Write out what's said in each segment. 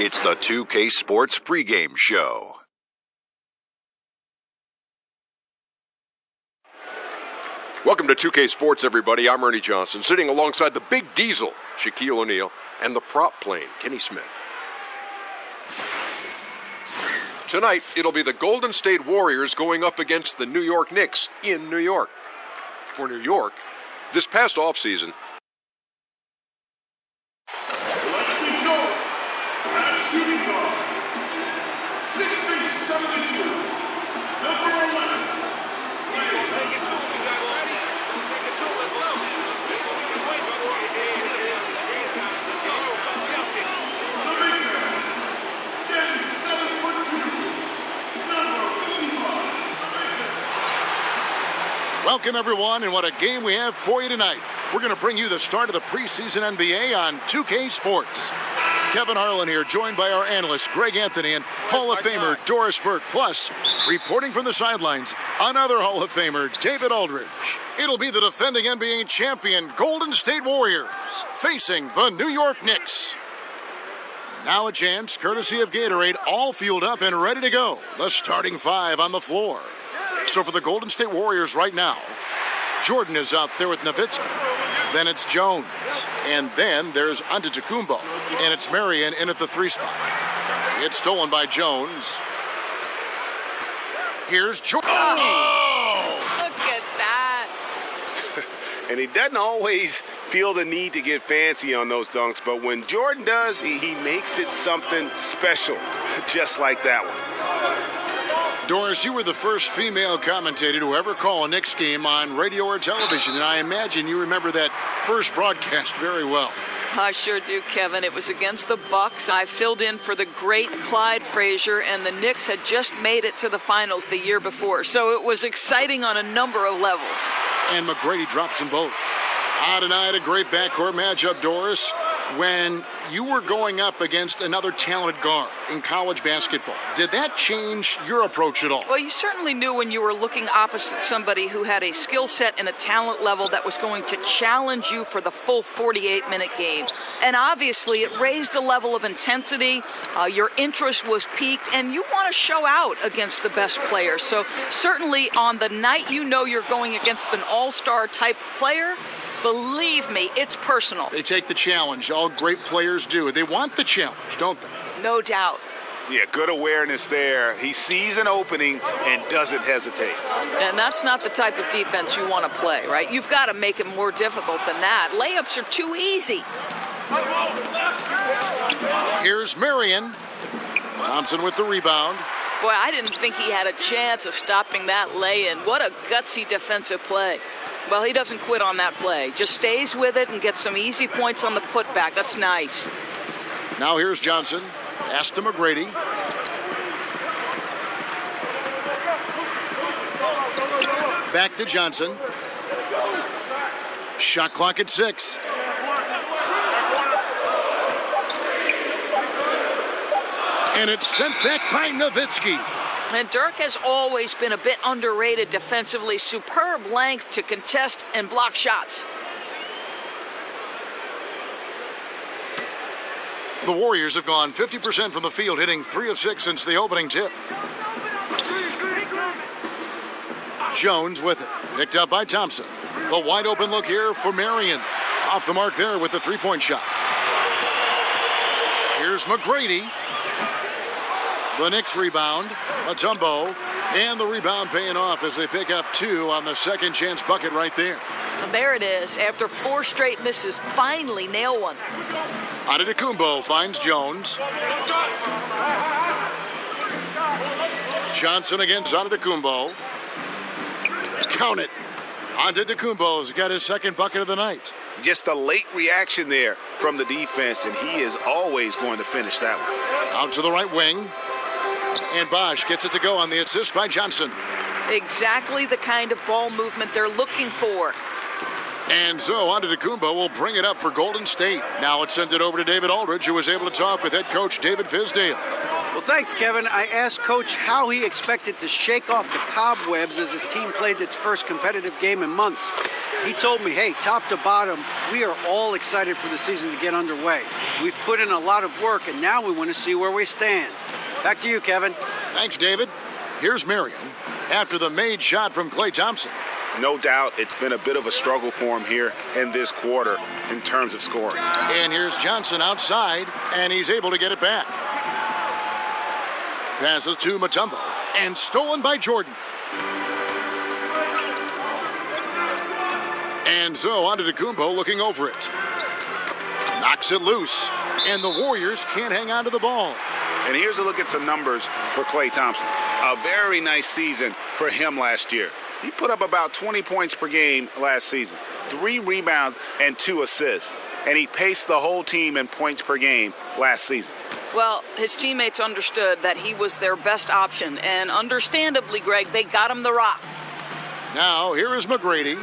It's the 2K Sports pregame show. Welcome to 2K Sports, everybody. I'm Ernie Johnson, sitting alongside the Big Diesel, Shaquille O'Neal, and the prop plane, Kenny Smith. Tonight, it'll be the Golden State Warriors going up against the New York Knicks in New York. For New York, this past offseason, Let's be Joe. At shooting guard. 6 feet 7 inches. Number 11. Clay Thompson. The big man. Standing 7'2". Number 55. Welcome, everyone, and what a game we have for you tonight. We're going to bring you the start of the preseason NBA on 2K Sports. Kevin Harlan here, joined by our analyst, Greg Anthony, and Hall of Famer Doris Burke. Plus, reporting from the sidelines, another Hall of Famer, David Aldridge. It'll be the defending NBA champion, Golden State Warriors, facing the New York Knicks. Now a chance, courtesy of Gatorade, all fueled up and ready to go. The starting five on the floor. So for the Golden State Warriors right now, Jordan is out there with Nowitzki. Then it's Jones. And then there's Antetokounmpo. And it's Marion in at the 3 spot. It's stolen by Jones. Here's Jordan. Oh! Look at that. And he doesn't always feel the need to get fancy on those dunks, but when Jordan does, he makes it something special, just like that one. Doris, you were the first female commentator to ever call a Knicks game on radio or television, and I imagine you remember that first broadcast very well. I sure do, Kevin. It was against the Bucks. I filled in for the great Clyde Frazier, and the Knicks had just made it to the finals the year before, so it was exciting on a number of levels. And McGrady drops them both. Tonight, a great backcourt matchup, Doris. When you were going up against another talented guard in college basketball, did that change your approach at all? Well, you certainly knew when you were looking opposite somebody who had a skill set and a talent level that was going to challenge you for the full 48-minute game. And obviously, it raised the level of intensity. Your interest was piqued, and you want to show out against the best player. So certainly on the night you know you're going against an all-star type player, believe me, it's personal. They take the challenge. All great players do. They want the challenge, don't they? No doubt. Yeah, good awareness there. He sees an opening and doesn't hesitate. And that's not the type of defense you want to play, right? You've got to make it more difficult than that. Layups are too easy. Here's Marion. Thompson with the rebound. Boy, I didn't think he had a chance of stopping that lay-in. What a gutsy defensive play. Well, he doesn't quit on that play. Just stays with it and gets some easy points on the putback. That's nice. Now here's Johnson. Pass to McGrady. Back to Johnson. Shot clock at 6. And it's sent back by Nowitzki. And Dirk has always been a bit underrated defensively. Superb length to contest and block shots. The Warriors have gone 50% from the field, hitting 3 of 6 since the opening tip. Jones with it. Picked up by Thompson. The wide open look here for Marion. Off the mark there with the 3-point shot. Here's McGrady. The Knicks rebound. Mutombo. And the rebound paying off as they pick up 2 on the second chance bucket right there. And there it is. After 4 straight misses, finally nail one. Antetokounmpo finds Jones. Johnson against Antetokounmpo. Count it. Antetokounmpo's got his second bucket of the night. Just a late reaction there from the defense, and he is always going to finish that one. Out to the right wing. And Bosch gets it to go on the assist by Johnson. Exactly the kind of ball movement they're looking for. And so Antetokounmpo will bring it up for Golden State. Now let's send it over to David Aldridge, who was able to talk with head coach David Fizdale. Well, thanks, Kevin. I asked Coach how he expected to shake off the cobwebs as his team played its first competitive game in months. He told me, hey, top to bottom, we are all excited for the season to get underway. We've put in a lot of work, and now we want to see where we stand. Back to you, Kevin. Thanks, David. Here's Marion after the made shot from Klay Thompson. No doubt it's been a bit of a struggle for him here in this quarter in terms of scoring. And here's Johnson outside, and he's able to get it back. Passes to Mutombo, and stolen by Jordan. And so on to Antetokounmpo looking over it. Knocks it loose, and the Warriors can't hang on to the ball. And here's a look at some numbers for Klay Thompson. A very nice season for him last year. He put up about 20 points per game last season, 3 rebounds and 2 assists. And he paced the whole team in points per game last season. Well, his teammates understood that he was their best option. And understandably, Greg, they got him the rock. Now, here is McGrady.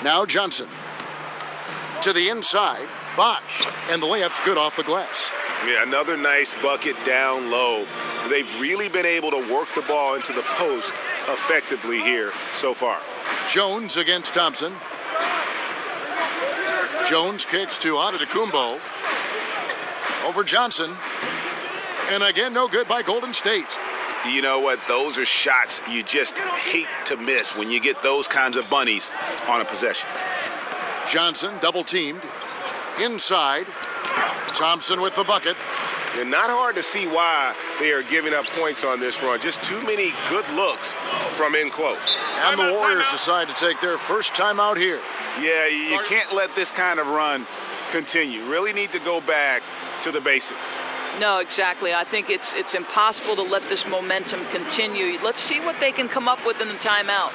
Now Johnson. To the inside, Bosch. And the layup's good off the glass. Yeah, another nice bucket down low. They've really been able to work the ball into the post effectively here so far. Jones against Thompson. Jones kicks to Antetokounmpo. Over Johnson. And again, no good by Golden State. You know what? Those are shots you just hate to miss when you get those kinds of bunnies on a possession. Johnson double teamed. Inside. Thompson with the bucket. And not hard to see why they are giving up points on this run. Just too many good looks from in close. And the Warriors decide to take their first time out here. Yeah, you can't let this kind of run continue. Really need to go back to the basics. No, exactly. I think it's impossible to let this momentum continue. Let's see what they can come up with in the timeout.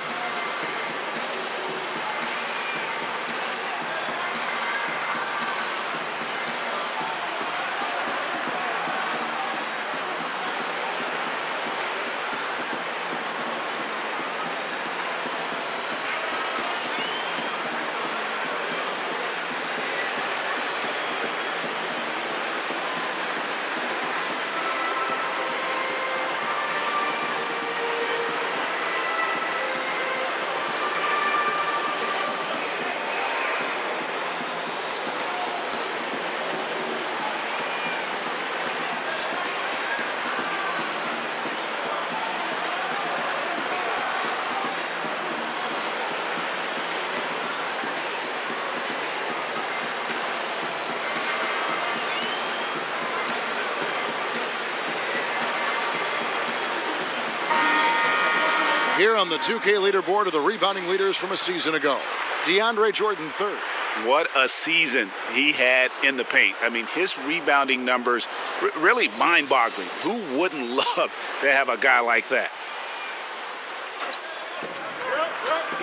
Here on the 2K leaderboard are the rebounding leaders from a season ago. DeAndre Jordan third. What a season he had in the paint. I mean, his rebounding numbers really mind-boggling. Who wouldn't love to have a guy like that?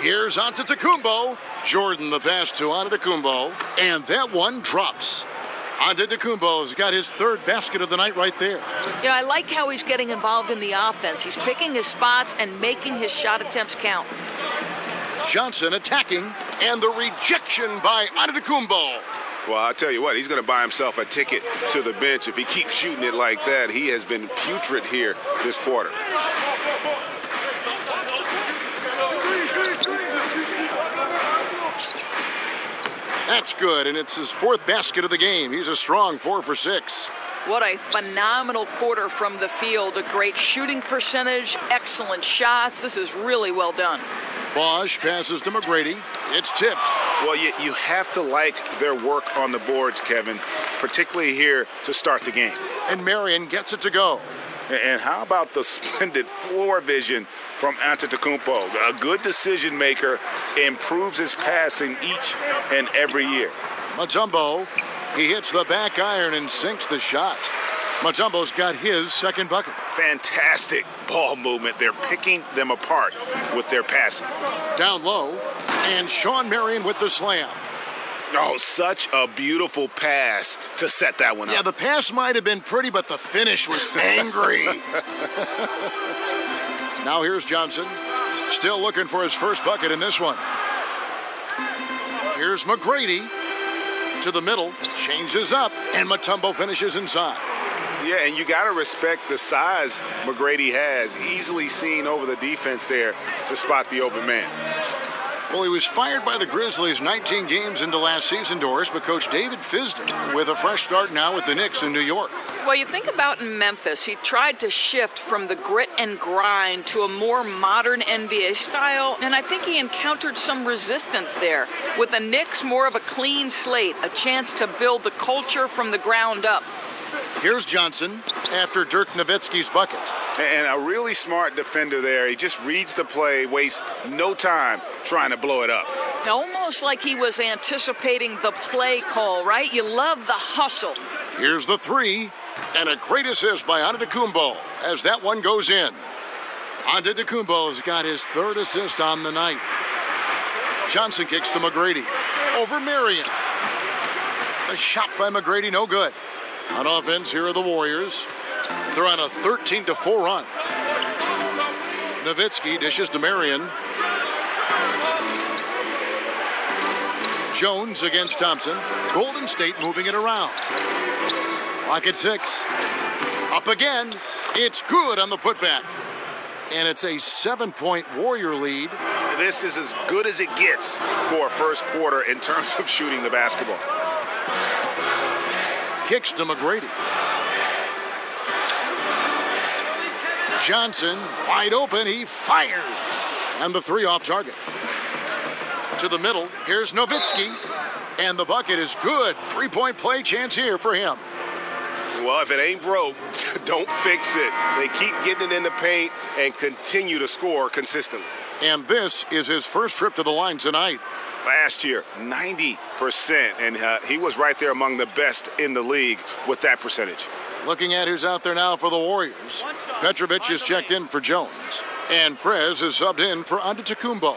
Here's Antetokounmpo. Jordan the pass to Antetokounmpo. And that one drops. Antetokounmpo's got his third basket of the night right there. You know, I like how he's getting involved in the offense. He's picking his spots and making his shot attempts count. Johnson attacking, and the rejection by Antetokounmpo. Well, I'll tell you what, he's going to buy himself a ticket to the bench if he keeps shooting it like that. He has been putrid here this quarter. That's good, and it's his fourth basket of the game. He's a strong 4 for 6. What a phenomenal quarter from the field. A great shooting percentage, excellent shots. This is really well done. Bosch passes to McGrady. It's tipped. Well, you have to like their work on the boards, Kevin, particularly here to start the game. And Marion gets it to go. And how about the splendid floor vision from Antetokounmpo? A good decision maker, improves his passing each and every year. Mutombo, he hits the back iron and sinks the shot. Mutombo's got his second bucket. Fantastic ball movement. They're picking them apart with their passing. Down low, and Sean Marion with the slam. Oh, such a beautiful pass to set that one up. Yeah, the pass might have been pretty, but the finish was angry. Now here's Johnson, still looking for his first bucket in this one. Here's McGrady to the middle, changes up, and Mutombo finishes inside. Yeah, and you got to respect the size McGrady has. Easily seen over the defense there to spot the open man. Well, he was fired by the Grizzlies 19 games into last season, Doris, but Coach David Fisdale with a fresh start now with the Knicks in New York. Well, you think about in Memphis, he tried to shift from the grit and grind to a more modern NBA style, and I think he encountered some resistance there. With the Knicks, more of a clean slate, a chance to build the culture from the ground up. Here's Johnson after Dirk Nowitzki's bucket. And a really smart defender there. He just reads the play, wastes no time trying to blow it up. Almost like he was anticipating the play call, right? You love the hustle. Here's the three, and a great assist by Antetokounmpo as that one goes in. Antetokounmpo has got his third assist on the night. Johnson kicks to McGrady. Over Marion. The shot by McGrady, no good. On offense, here are the Warriors. They're on a 13-4 run. Nowitzki dishes to Marion. Jones against Thompson. Golden State moving it around. Clock at 6. Up again. It's good on the putback. And it's a 7-point Warrior lead. This is as good as it gets for a first quarter in terms of shooting the basketball. Kicks to McGrady. Johnson, wide open, he fires. And the three off target. To the middle, here's Nowitzki. And the bucket is good. 3-point play chance here for him. Well, if it ain't broke, don't fix it. They keep getting it in the paint and continue to score consistently. And this is his first trip to the line tonight. Last year, 90%, and he was right there among the best in the league with that percentage. Looking at who's out there now for the Warriors. Petrovic is checked in for Jones, and Prez is subbed in for Antetokounmpo.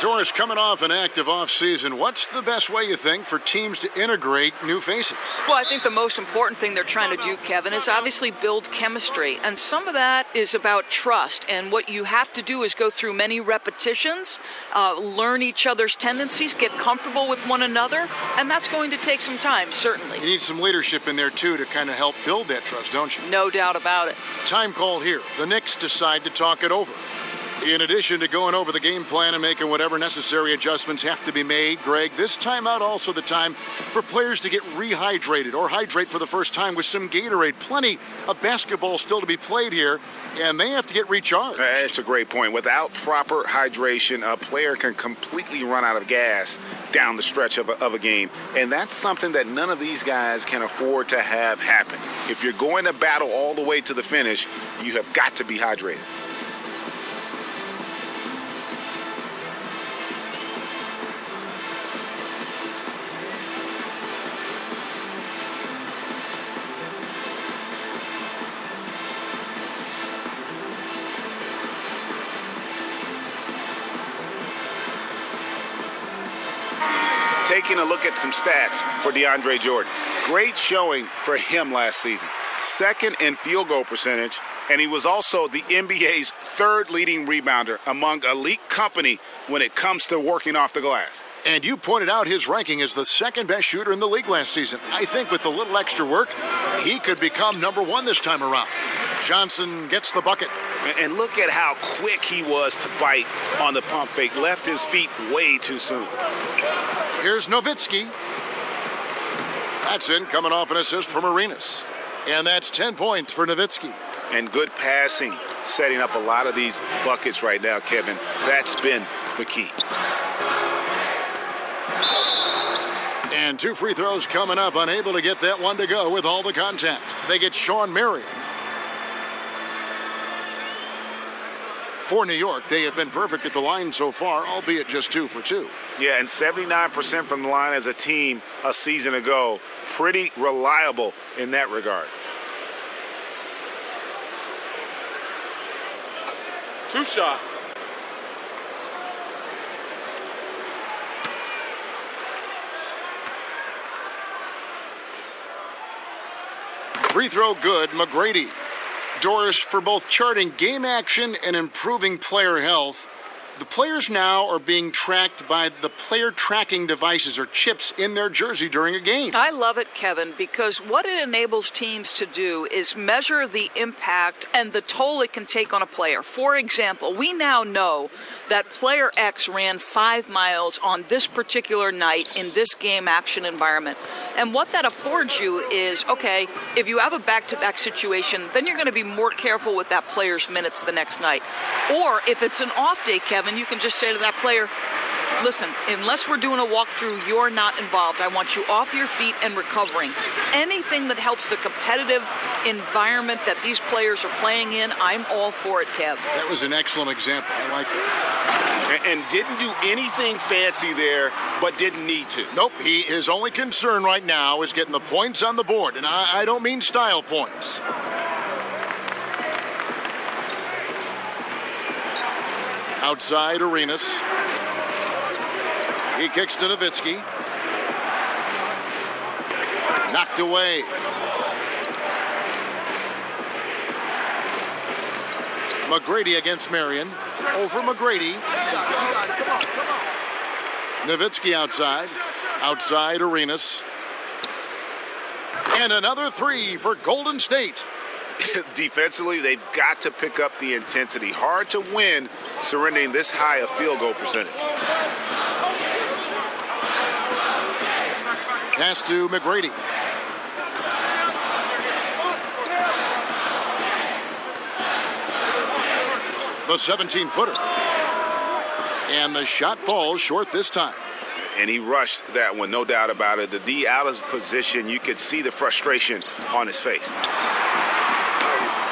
Doris, coming off an active offseason, what's the best way, you think, for teams to integrate new faces? Well, I think the most important thing they're trying to do, Kevin, is obviously build chemistry. And some of that is about trust. And what you have to do is go through many repetitions, learn each other's tendencies, get comfortable with one another. And that's going to take some time, certainly. You need some leadership in there, too, to kind of help build that trust, don't you? No doubt about it. Time called here. The Knicks decide to talk it over. In addition to going over the game plan and making whatever necessary adjustments have to be made, Greg, this timeout also the time for players to get rehydrated or hydrate for the first time with some Gatorade. Plenty of basketball still to be played here, and they have to get recharged. That's a great point. Without proper hydration, a player can completely run out of gas down the stretch of a game, and that's something that none of these guys can afford to have happen. If you're going to battle all the way to the finish, you have got to be hydrated. Taking a look at some stats for DeAndre Jordan. Great showing for him last season. Second in field goal percentage, and he was also the NBA's third leading rebounder among elite company when it comes to working off the glass. And you pointed out his ranking as the second best shooter in the league last season. I think with a little extra work, he could become number one this time around. Johnson gets the bucket. And look at how quick he was to bite on the pump fake. Left his feet way too soon. Here's Nowitzki. That's in, coming off an assist from Arenas. And that's 10 points for Nowitzki. And good passing, setting up a lot of these buckets right now, Kevin. That's been the key. And two free throws coming up, unable to get that one to go with all the contact. They get Sean Marion. For New York, they have been perfect at the line so far, albeit just 2 for 2. Yeah, and 79% from the line as a team a season ago. Pretty reliable in that regard. 2 shots. Free throw good, McGrady. Doris, for both charting game action and improving player health, The players now are being tracked by the player tracking devices or chips in their jersey during a game. I love it, Kevin, because what it enables teams to do is measure the impact and the toll it can take on a player. For example, we now know that player X ran 5 miles on this particular night in this game action environment. And what that affords you is, okay, if you have a back-to-back situation, then you're going to be more careful with that player's minutes the next night. Or if it's an off day, Kevin, you can just say to that player, listen, unless we're doing a walkthrough, you're not involved. I want you off your feet and recovering. Anything that helps the competitive environment that these players are playing in, I'm all for it, Kev. That was an excellent example. I like that. And didn't do anything fancy there, but didn't need to. Nope, his only concern right now is getting the points on the board, and I don't mean style points. Outside Arenas. He kicks to Nowitzki. Knocked away. McGrady against Marion. Over McGrady. Nowitzki outside. Outside Arenas. And another three for Golden State. Defensively, they've got to pick up the intensity. Hard to win surrendering this high a field goal percentage. Pass to McGrady. The 17-footer. And the shot falls short this time. And he rushed that one, no doubt about it. The D out of position, you could see the frustration on his face.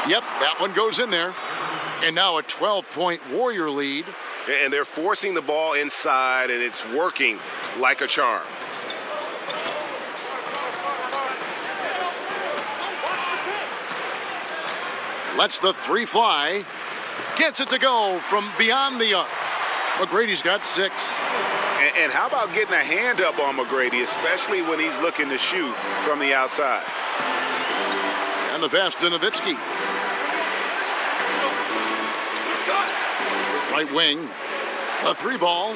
Yep, that one goes in there. And now a 12-point Warrior lead. And they're forcing the ball inside, and it's working like a charm. Lets the three fly. Gets it to go from beyond the arc. McGrady's got 6. And how about getting a hand up on McGrady, especially when he's looking to shoot from the outside? And the pass to Nowitzki. Right wing. A 3-ball.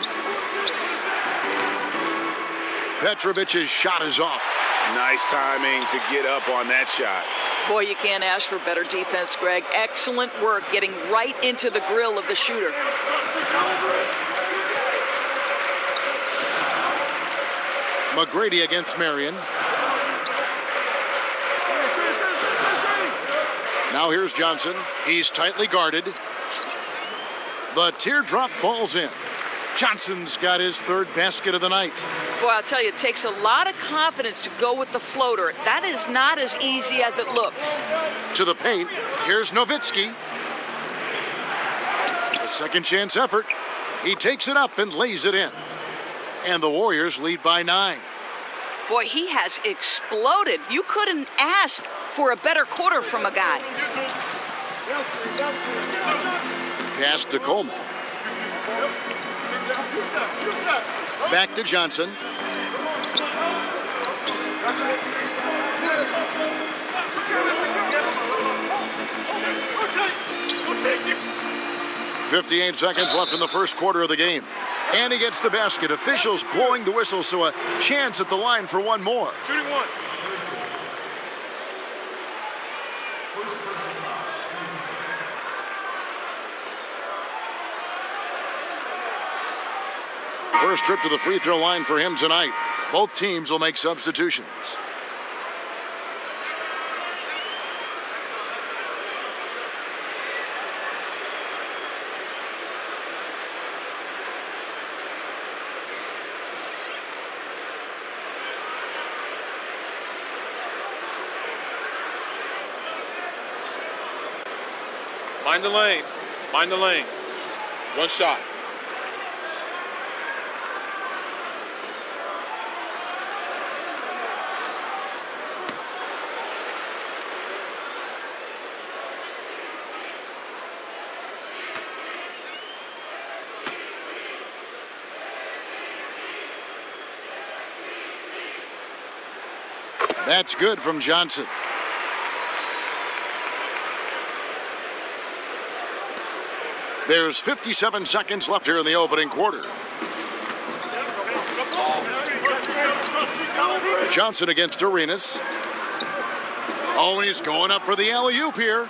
Petrovic's shot is off. Nice timing to get up on that shot. Boy, you can't ask for better defense, Greg. Excellent work getting right into the grill of the shooter. McGrady against Marion. Now here's Johnson. He's tightly guarded. The teardrop falls in. Johnson's got his 3rd basket of the night. Boy, I'll tell you, it takes a lot of confidence to go with the floater. That is not as easy as it looks. To the paint. Here's Nowitzki. A second chance effort. He takes it up and lays it in. And the Warriors lead by 9. Boy, he has exploded. You couldn't ask for a better quarter from a guy. Pass to Coleman. Back to Johnson. .58 seconds left in the first quarter of the game. And he gets the basket. Officials blowing the whistle, so a chance at the line for one more. Shooting one. First trip to the free throw line for him tonight. Both teams will make substitutions. Mind the lanes. Mind the lanes. One shot. That's good from Johnson. There's 57 seconds left here in the opening quarter. Johnson against Arenas. Oh, he's going up for the alley-oop here.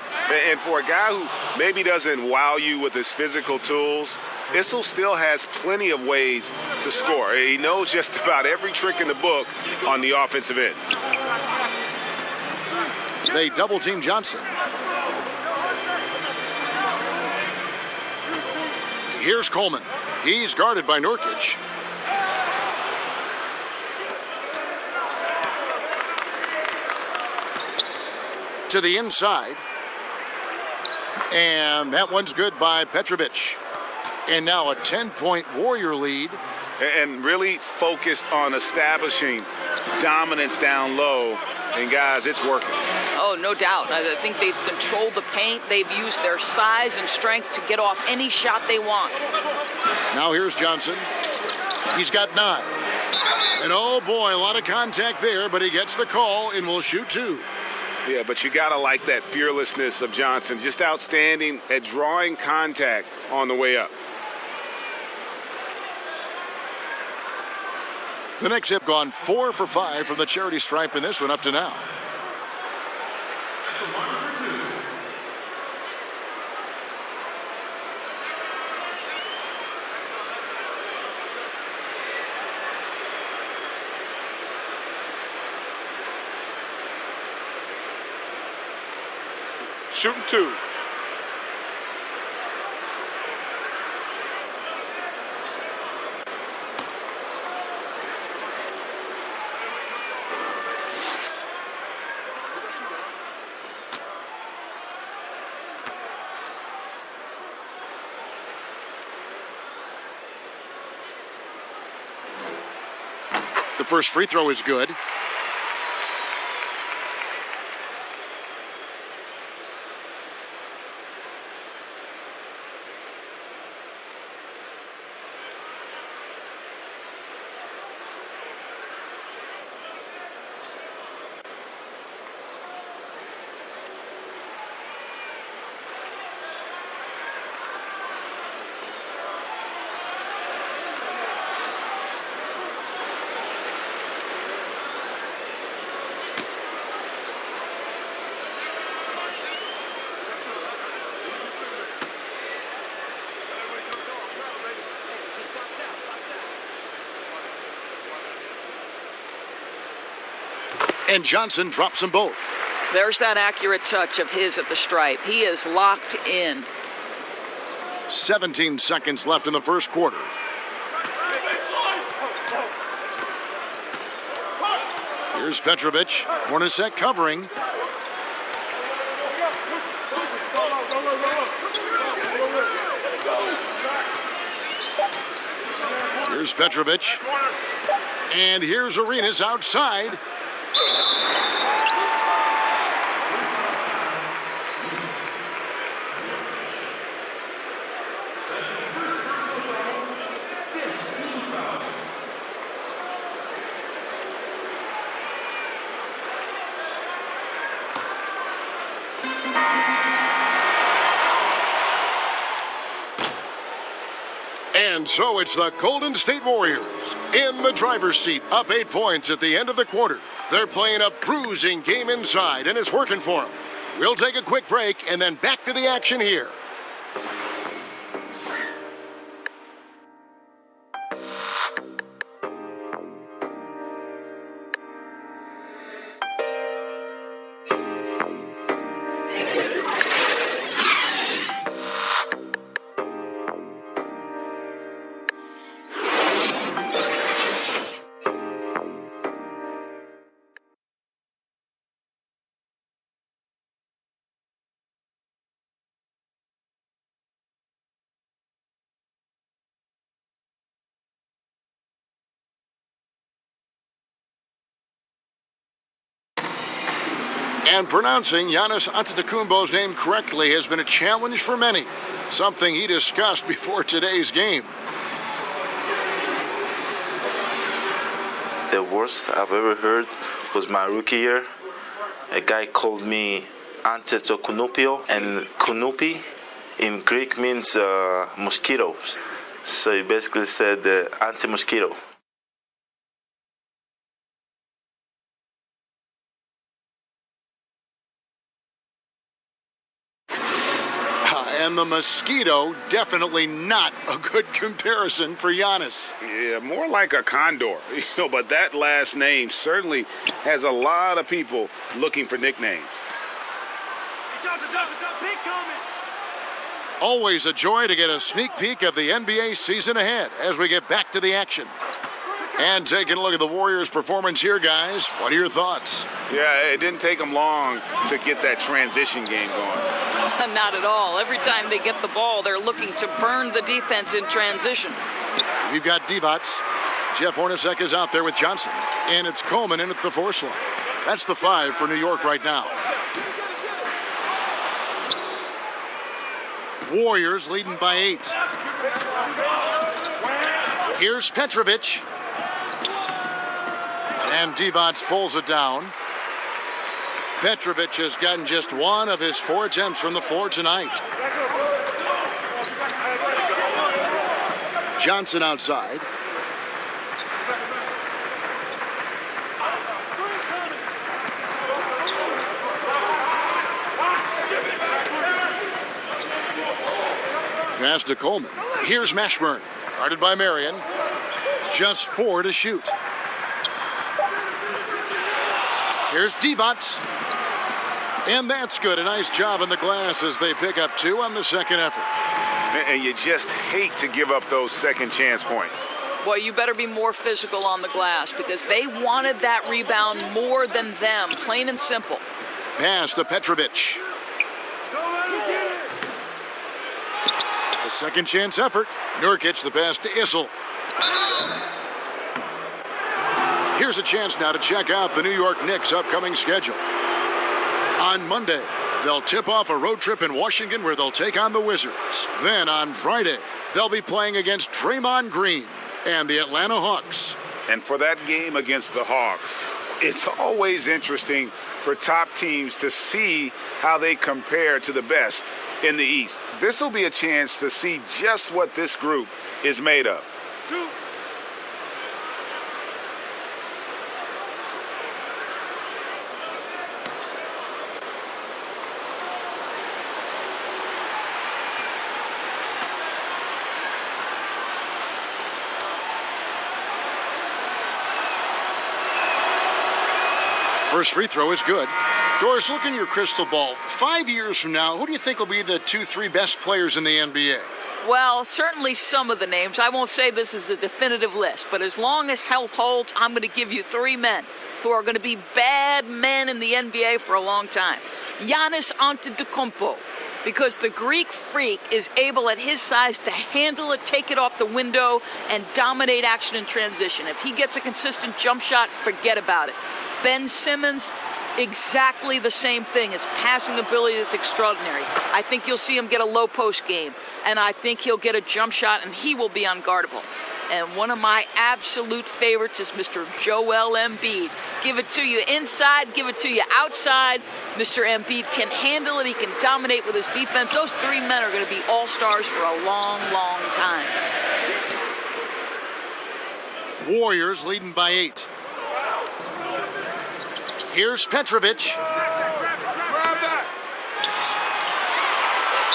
And for a guy who maybe doesn't wow you with his physical tools, Issel still has plenty of ways to score. He knows just about every trick in the book on the offensive end. They double-team Johnson. Here's Coleman. He's guarded by Nurkic. To the inside. And that one's good by Petrovic. And now a 10-point Warrior lead. And really focused on establishing dominance down low. And guys, it's working. Oh, no doubt. I think they've controlled the paint. They've used their size and strength to get off any shot they want. Now here's Johnson. He's got 9. And oh boy, a lot of contact there, but he gets the call and will shoot 2. Yeah, but you got to like that fearlessness of Johnson. Just outstanding at drawing contact on the way up. The Knicks have gone 4 for 5 from the charity stripe in this one up to now. Shooting 2. The first free throw is good. And Johnson drops them both. There's that accurate touch of his at the stripe. He is locked in. 17 seconds left in the first quarter. Here's Petrovic. Hornacek covering. Here's Petrovic. And here's Arenas outside. And so it's the Golden State Warriors in the driver's seat, up 8 points at the end of the quarter. They're playing a bruising game inside, and it's working for them. We'll take a quick break and then back to the action here. And pronouncing Giannis Antetokounmpo's name correctly has been a challenge for many, something he discussed before today's game. The worst I've ever heard was my rookie year. A guy called me Antetokounmpo, and Kunupi in Greek means mosquitoes. So he basically said anti-mosquito. And the mosquito, definitely not a good comparison for Giannis. Yeah, more like a condor. But that last name certainly has a lot of people looking for nicknames. Always a joy to get a sneak peek of the NBA season ahead as we get back to the action. And taking a look at the Warriors' performance here, guys. What are your thoughts? Yeah, it didn't take them long to get that transition game going. Not at all. Every time they get the ball, they're looking to burn the defense in transition. We've got Divac. Jeff Hornacek is out there with Johnson. And it's Coleman in at the 4 slot. That's the 5 for New York right now. Warriors leading by 8. Here's Petrovic. And Divac pulls it down. Petrovic has gotten just 1 of his 4 attempts from the floor tonight. Johnson outside. Pass to Coleman. Here's Mashburn. Guarded by Marion. Just 4 to shoot. Here's Divac. And that's good. A nice job on the glass as they pick up 2 on the second effort. And you just hate to give up those second chance points. Boy, you better be more physical on the glass because they wanted that rebound more than them, plain and simple. Pass to Petrovic. The second chance effort. Nurkic the pass to Issel. Here's a chance now to check out the New York Knicks' upcoming schedule. On Monday, they'll tip off a road trip in Washington where they'll take on the Wizards. Then on Friday, they'll be playing against Draymond Green and the Atlanta Hawks. And for that game against the Hawks, it's always interesting for top teams to see how they compare to the best in the East. This will be a chance to see just what this group is made of. First free throw is good. Doris, look in your crystal ball. 5 years from now, who do you think will be the 2-3 best players in the NBA? Well, certainly some of the names. I won't say this is a definitive list, but as long as health holds, I'm going to give you 3 men who are going to be bad men in the NBA for a long time. Giannis Antetokounmpo, because the Greek freak is able at his size to handle it, take it off the window, and dominate action in transition. If he gets a consistent jump shot, forget about it. Ben Simmons, exactly the same thing. His passing ability is extraordinary. I think you'll see him get a low post game, and I think he'll get a jump shot, and he will be unguardable. And one of my absolute favorites is Mr. Joel Embiid. Give it to you inside, give it to you outside. Mr. Embiid can handle it. He can dominate with his defense. Those 3 men are going to be all-stars for a long, long time. Warriors leading by 8. Here's Petrovic.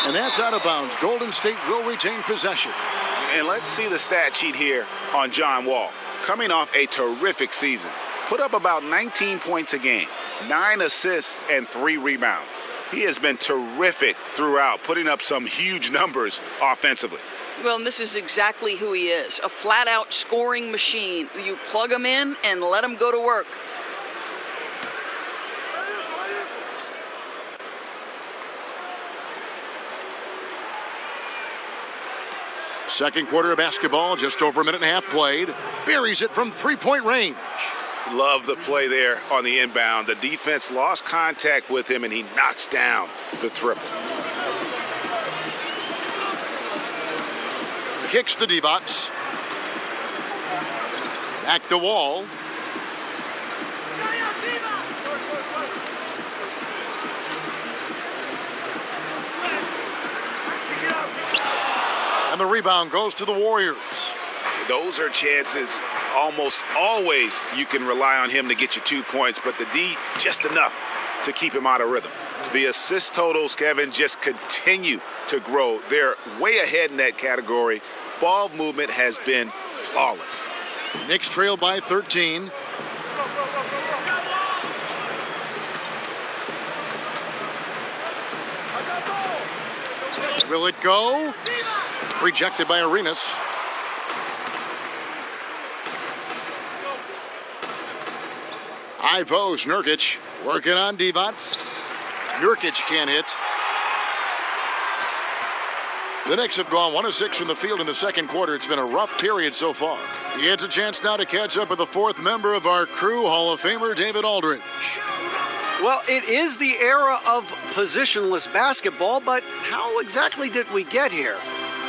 And that's out of bounds. Golden State will retain possession. And let's see the stat sheet here on John Wall. Coming off a terrific season. Put up about 19 points a game, 9 assists, and 3 rebounds. He has been terrific throughout, putting up some huge numbers offensively. Well, and this is exactly who he is, a flat-out scoring machine. You plug him in and let him go to work. Second quarter of basketball, just over a minute and a half played. Buries it from 3-point range. Love the play there on the inbound. The defense lost contact with him, and he knocks down the triple. Kicks to Divac. Back to Wall. And the rebound goes to the Warriors. Those are chances almost always you can rely on him to get you 2 points, but the D just enough to keep him out of rhythm. The assist totals, Kevin, just continue to grow. They're way ahead in that category. Ball movement has been flawless. Knicks trail by 13. Will it go? Rejected by Arenas. High post, Nurkic working on Divac. Nurkic can't hit. The Knicks have gone 1 of 6 from the field in the second quarter. It's been a rough period so far. He gets a chance now to catch up with the fourth member of our crew, Hall of Famer David Aldridge. Well, it is the era of positionless basketball, but how exactly did we get here?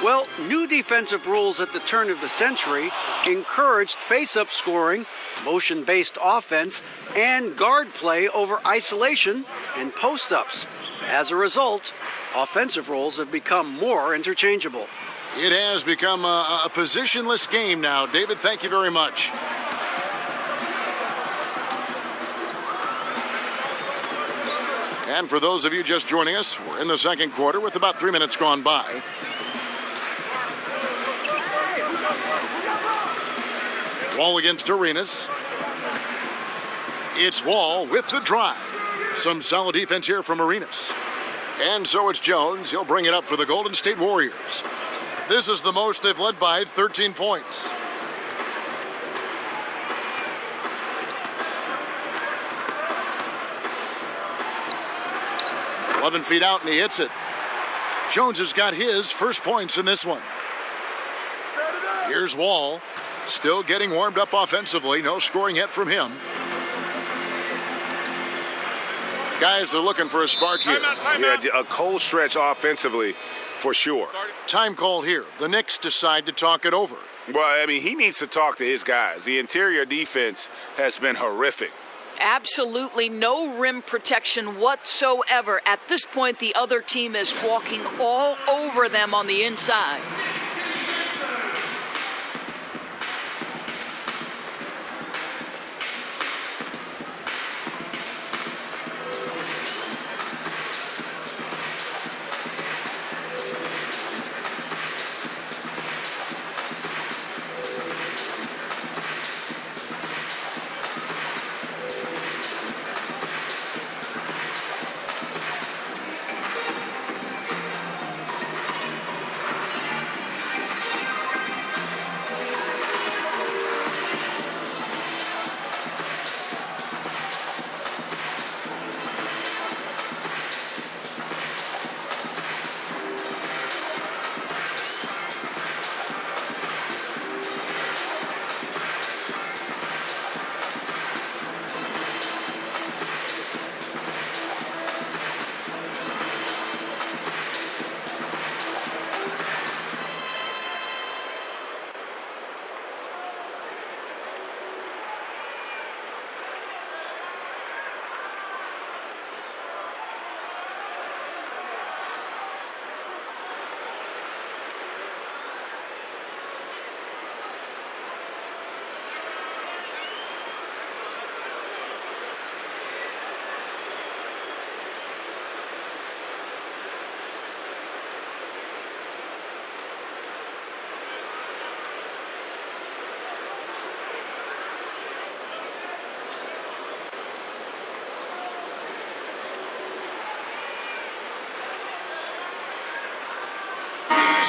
Well, new defensive rules at the turn of the century encouraged face-up scoring, motion-based offense, and guard play over isolation and post-ups. As a result, offensive roles have become more interchangeable. It has become a positionless game now. David, thank you very much. And for those of you just joining us, we're in the second quarter with about 3 minutes gone by. Wall against Arenas. It's Wall with the drive. Some solid defense here from Arenas. And so it's Jones. He'll bring it up for the Golden State Warriors. This is the most they've led by 13 points. "11 feet out and he hits it. Jones has got his first points in this one. Here's Wall. Still getting warmed up offensively. No scoring yet from him. Guys are looking for a spark here. Yeah, a cold stretch offensively for sure. Time called here. The Knicks decide to talk it over. Well, I mean, he needs to talk to his guys. The interior defense has been horrific. Absolutely no rim protection whatsoever. At this point, the other team is walking all over them on the inside.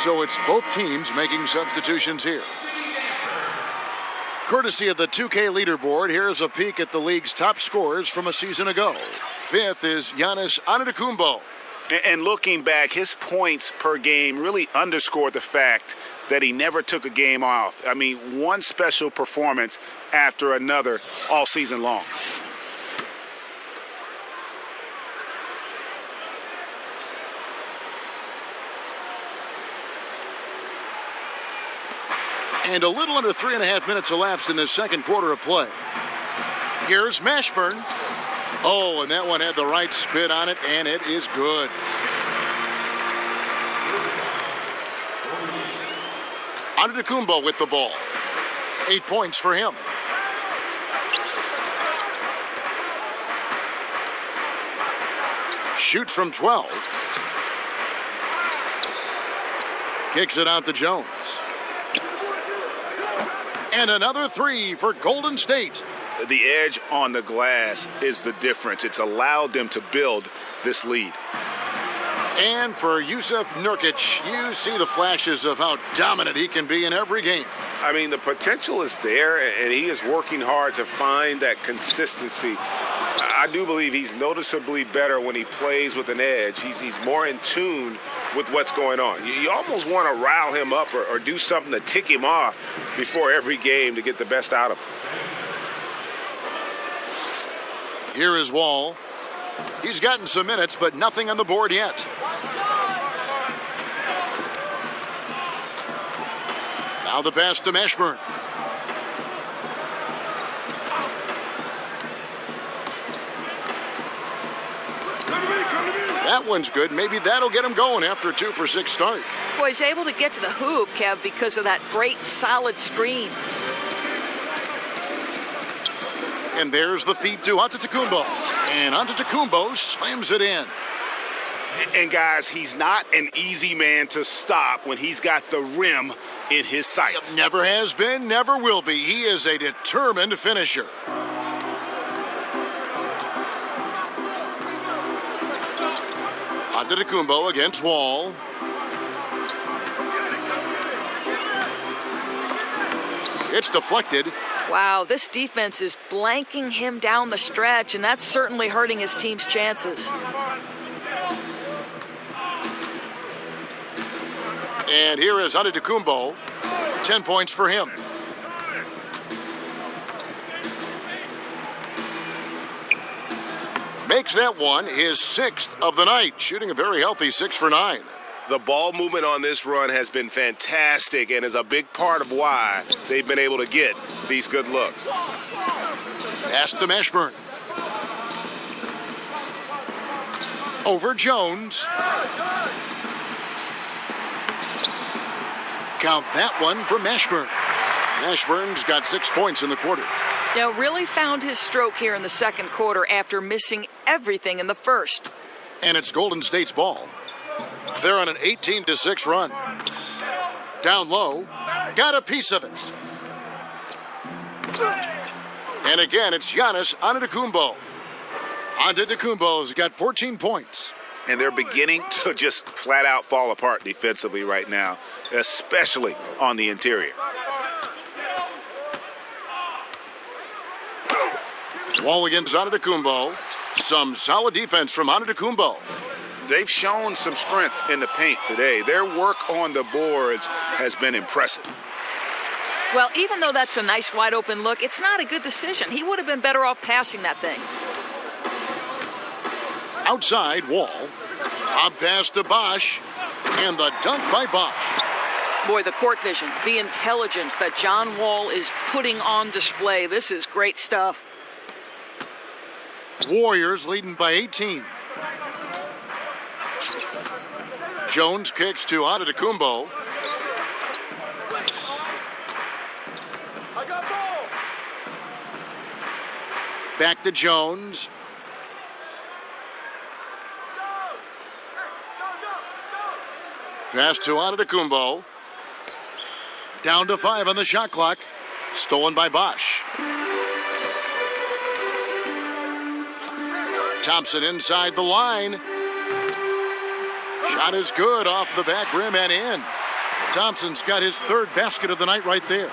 So it's both teams making substitutions here. Courtesy of the 2K leaderboard, here's a peek at the league's top scorers from a season ago. Fifth is Giannis Antetokounmpo. And looking back, his points per game really underscored the fact that he never took a game off. I mean, one special performance after another all season long. And a little under 3.5 minutes elapsed in this second quarter of play. Here's Mashburn. Oh, and that one had the right spin on it, and it is good. Antetokounmpo with the ball. 8 points for him. Shoots from 12. Kicks it out to Jones. And another three for Golden State. The edge on the glass is the difference. It's allowed them to build this lead. And for Yusuf Nurkic, you see the flashes of how dominant he can be in every game. I mean, the potential is there, and he is working hard to find that consistency. I do believe he's noticeably better when he plays with an edge. He's more in tune with what's going on. You almost want to rile him up or do something to tick him off before every game to get the best out of him. Here is Wall. He's gotten some minutes, but nothing on the board yet. Now the pass to Mashburn. That one's good. Maybe that'll get him going after a 2-for-6 start. Boy, he's able to get to the hoop, Kev, because of that great solid screen. And there's the feed to Antetokounmpo. And Antetokounmpo slams it in. And guys, he's not an easy man to stop when he's got the rim in his sights. Never has been, never will be. He is a determined finisher. Antetokounmpo against Wall. It's deflected. Wow, this defense is blanking him down the stretch, and that's certainly hurting his team's chances. And here is Antetokounmpo. 10 points for him. Makes that one his 6th of the night, shooting a very healthy 6 for 9. The ball movement on this run has been fantastic and is a big part of why they've been able to get these good looks. Pass to Mashburn. Over Jones. Count that one for Mashburn. Mashburn's got 6 points in the quarter. Now, really found his stroke here in the second quarter after missing everything in the first. And it's Golden State's ball. They're on an 18-6 run. Down low, got a piece of it. And again, it's Giannis Antetokounmpo. Antetokounmpo's got 14 points. And they're beginning to just flat out fall apart defensively right now, especially on the interior. Wall against Antetokounmpo. Some solid defense from Antetokounmpo. They've shown some strength in the paint today. Their work on the boards has been impressive. Well, even though that's a nice wide open look, it's not a good decision. He would have been better off passing that thing. Outside, Wall. Up pass to Bosch. And the dunk by Bosch. Boy, the court vision, the intelligence that John Wall is putting on display. This is great stuff. Warriors leading by 18. Jones kicks to Antetokounmpo. Back to Jones. Pass to Antetokounmpo. Down to 5 on the shot clock. Stolen by Bosch. Thompson inside the line. Shot is good off the back rim and in. Thompson's got his 3rd basket of the night right there.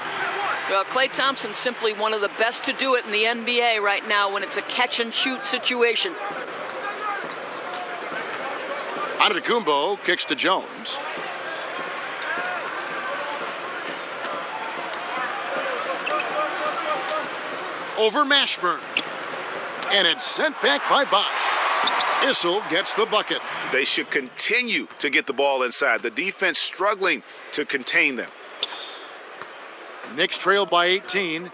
Well, Klay Thompson's simply one of the best to do it in the NBA right now when it's a catch-and-shoot situation. Antetokounmpo kicks to Jones. Over Mashburn. And it's sent back by Bosch. Issel gets the bucket. They should continue to get the ball inside. The defense struggling to contain them. Knicks trail by 18.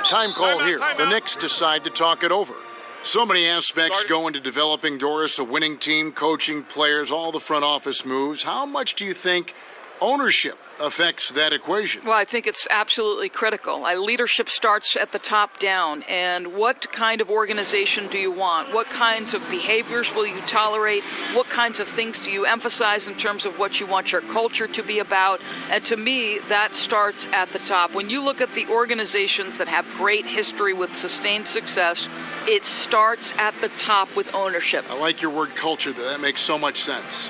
Time call here. The Knicks decide to talk it over. So many aspects go into developing, Doris, a winning team, coaching, players, all the front office moves. How much do you think ownership affects that equation. Well, I think it's absolutely critical. Leadership starts at the top down. And what kind of organization do you want? What kinds of behaviors will you tolerate? What kinds of things do you emphasize in terms of what you want your culture to be about? And to me, that starts at the top. When you look at the organizations that have great history with sustained success, it starts at the top with ownership. I like your word culture, though. That makes so much sense.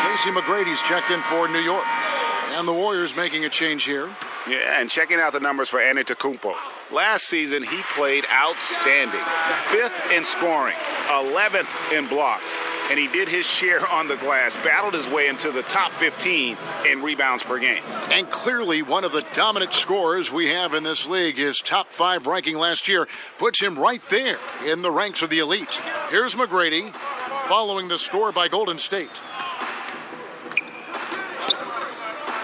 Tracy McGrady's checked in for New York. And the Warriors making a change here. Yeah, and checking out the numbers for Antetokounmpo. Last season, he played outstanding. 5th in scoring, 11th in blocks. And he did his share on the glass, battled his way into the top 15 in rebounds per game. And clearly one of the dominant scorers we have in this league. His top 5 ranking last year puts him right there in the ranks of the elite. Here's McGrady following the score by Golden State.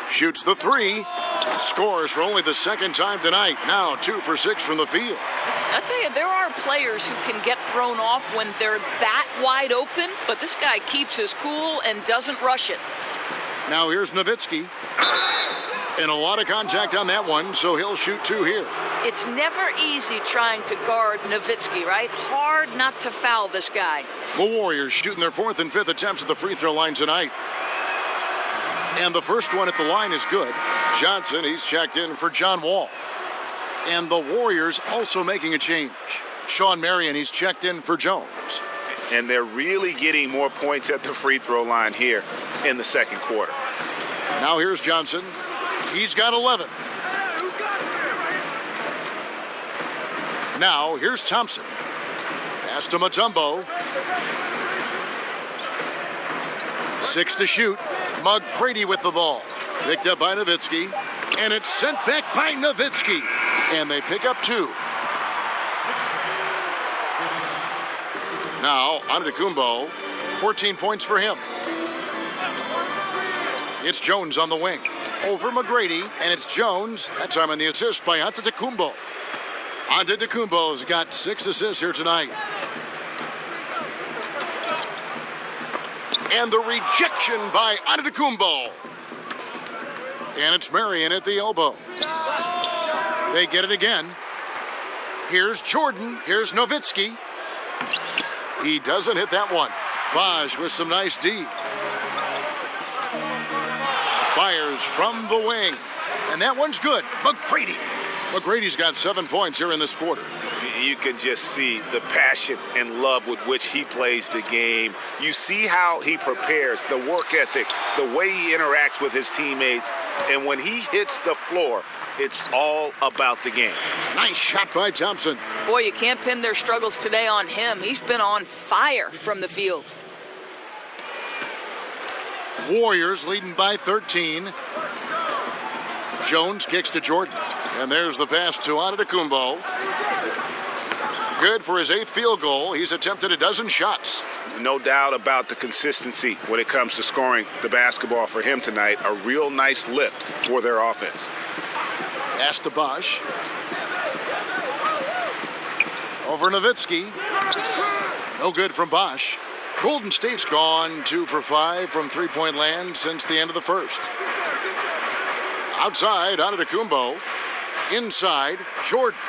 Shoots the 3. Scores for only the second time tonight. Now 2 for 6 from the field. I'll tell you, there are players who can get thrown off when they're that wide open, but this guy keeps his cool and doesn't rush it. Now here's Nowitzki. And a lot of contact on that one, so he'll shoot 2 here. It's never easy trying to guard Nowitzki, right? Hard not to foul this guy. The Warriors shooting their 4th and 5th attempts at the free throw line tonight. And the first one at the line is good. Johnson, he's checked in for John Wall. And the Warriors also making a change. Sean Marion, he's checked in for Jones. And they're really getting more points at the free throw line here in the second quarter. Now here's Johnson. He's got 11. Now here's Thompson. Pass to Mutombo. 6 to shoot. McGrady with the ball. Picked up by Nowitzki. And it's sent back by Nowitzki. And they pick up 2. Now, Antetokounmpo. 14 points for him. It's Jones on the wing. Over McGrady. And it's Jones. That time on the assist by Antetokounmpo. Antetokounmpo's got 6 assists here tonight. And the rejection by Antetokounmpo. And it's Marion at the elbow. They get it again. Here's Jordan. Here's Nowitzki. He doesn't hit that one. Bosch with some nice D. Fires from the wing. And that one's good. McGrady. McGrady's got 7 points here in this quarter. You can just see the passion and love with which he plays the game. You see how he prepares, the work ethic, the way he interacts with his teammates. And when he hits the floor, it's all about the game. Nice shot by Thompson. Boy, you can't pin their struggles today on him. He's been on fire from the field. Warriors leading by 13. Jones kicks to Jordan. And there's the pass to Antetokounmpo. Good for his 8th field goal. He's attempted a dozen shots. No doubt about the consistency when it comes to scoring the basketball for him tonight. A real nice lift for their offense. Pass to Bosch. Over Nowitzki. No good from Bosch. Golden State's gone 2 for 5 from three-point land since the end of the first. Outside, Antetokounmpo. Inside, Jordan.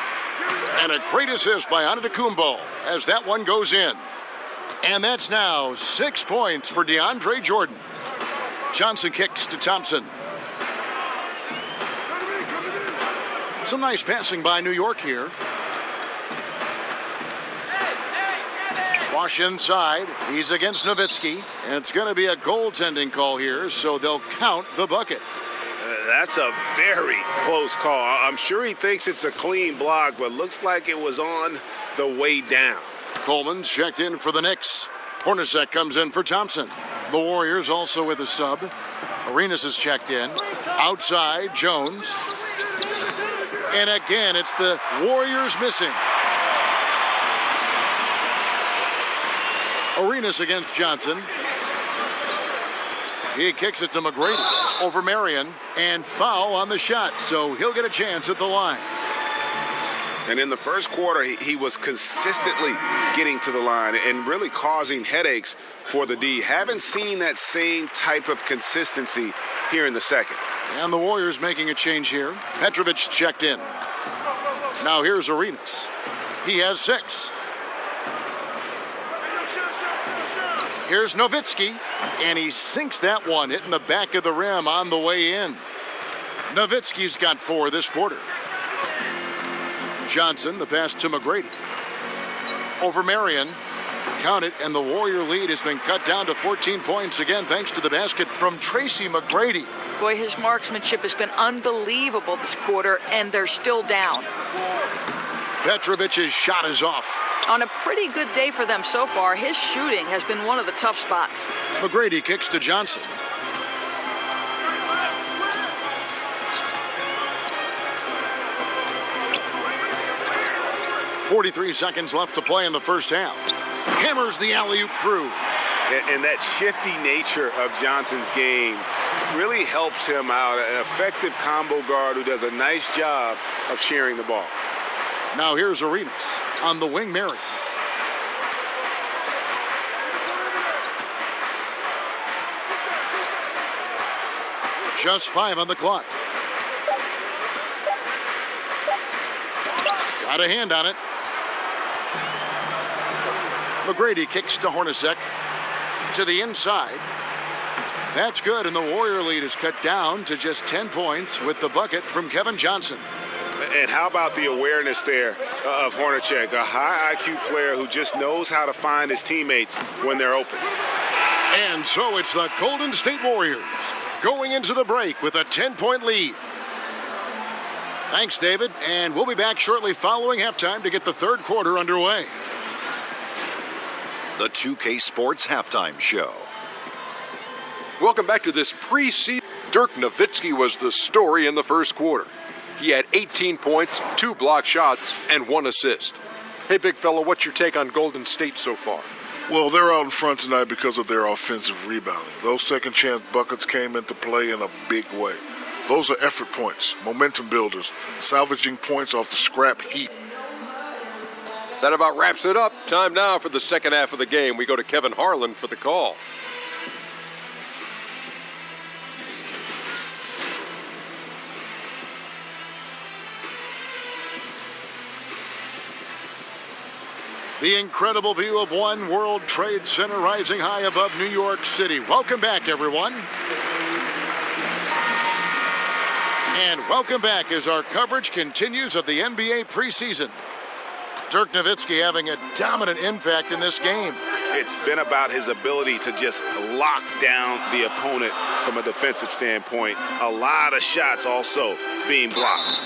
And a great assist by Antetokounmpo as that one goes in. And that's now 6 points for DeAndre Jordan. Johnson kicks to Thompson. Some nice passing by New York here. Bosch inside. He's against Nowitzki. And it's going to be a goaltending call here, so they'll count the bucket. That's a very close call. I'm sure he thinks it's a clean block, but looks like it was on the way down. Coleman's checked in for the Knicks. Hornacek comes in for Thompson. The Warriors also with a sub. Arenas is checked in. Outside, Jones. And again, it's the Warriors missing. Arenas against Johnson. He kicks it to McGrady over Marion, and foul on the shot, so he'll get a chance at the line. And in the first quarter, he was consistently getting to the line and really causing headaches for the D. Haven't seen that same type of consistency here in the second. And the Warriors making a change here. Petrovic checked in. Now here's Arenas. He has 6. Here's Nowitzki, and he sinks that one, hitting the back of the rim on the way in. Nowitzki's got 4 this quarter. Johnson, the pass to McGrady. Over Marion. Count it, and the Warrior lead has been cut down to 14 points again thanks to the basket from Tracy McGrady. Boy, his marksmanship has been unbelievable this quarter, and they're still down. Petrovic's shot is off. On a pretty good day for them so far, his shooting has been one of the tough spots. McGrady kicks to Johnson. .43 seconds left to play in the first half. Hammers the alley-oop through. And that shifty nature of Johnson's game really helps him out. An effective combo guard who does a nice job of sharing the ball. Now here's Arenas on the wing. Marion. Just 5 on the clock. Got a hand on it. McGrady kicks to Hornacek to the inside. That's good, and the Warrior lead is cut down to just 10 points with the bucket from Kevin Johnson. And how about the awareness there of Hornacek, a high IQ player who just knows how to find his teammates when they're open. And so it's the Golden State Warriors going into the break with a 10-point lead. Thanks, David, and we'll be back shortly following halftime to get the third quarter underway. The 2K Sports Halftime Show. Welcome back to this preseason. Dirk Nowitzki was the story in the first quarter. He had 18 points, 2 block shots, and 1 assist. Hey, big fella, what's your take on Golden State so far? Well, they're out in front tonight because of their offensive rebounding. Those second chance buckets came into play in a big way. Those are effort points, momentum builders, salvaging points off the scrap heap. That about wraps it up. Time now for the second half of the game. We go to Kevin Harlan for the call. The incredible view of One World Trade Center rising high above New York City. Welcome back, everyone. And welcome back as our coverage continues of the NBA preseason. Dirk Nowitzki having a dominant impact in this game. It's been about his ability to just lock down the opponent from a defensive standpoint. A lot of shots also being blocked.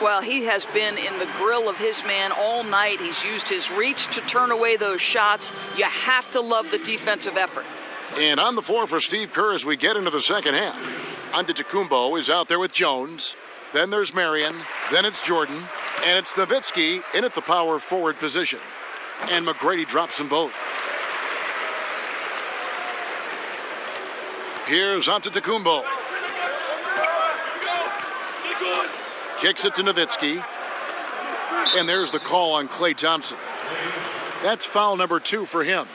Well, he has been in the grill of his man all night. He's used his reach to turn away those shots. You have to love the defensive effort. And on the floor for Steve Kerr as we get into the second half. Antetokounmpo is out there with Jones. Then there's Marion. Then it's Jordan. And it's Nowitzki in at the power forward position. And McGrady drops them both. Here's Antetokounmpo. Kicks it to Nowitzki. And there's the call on Klay Thompson. That's foul number 2 for him.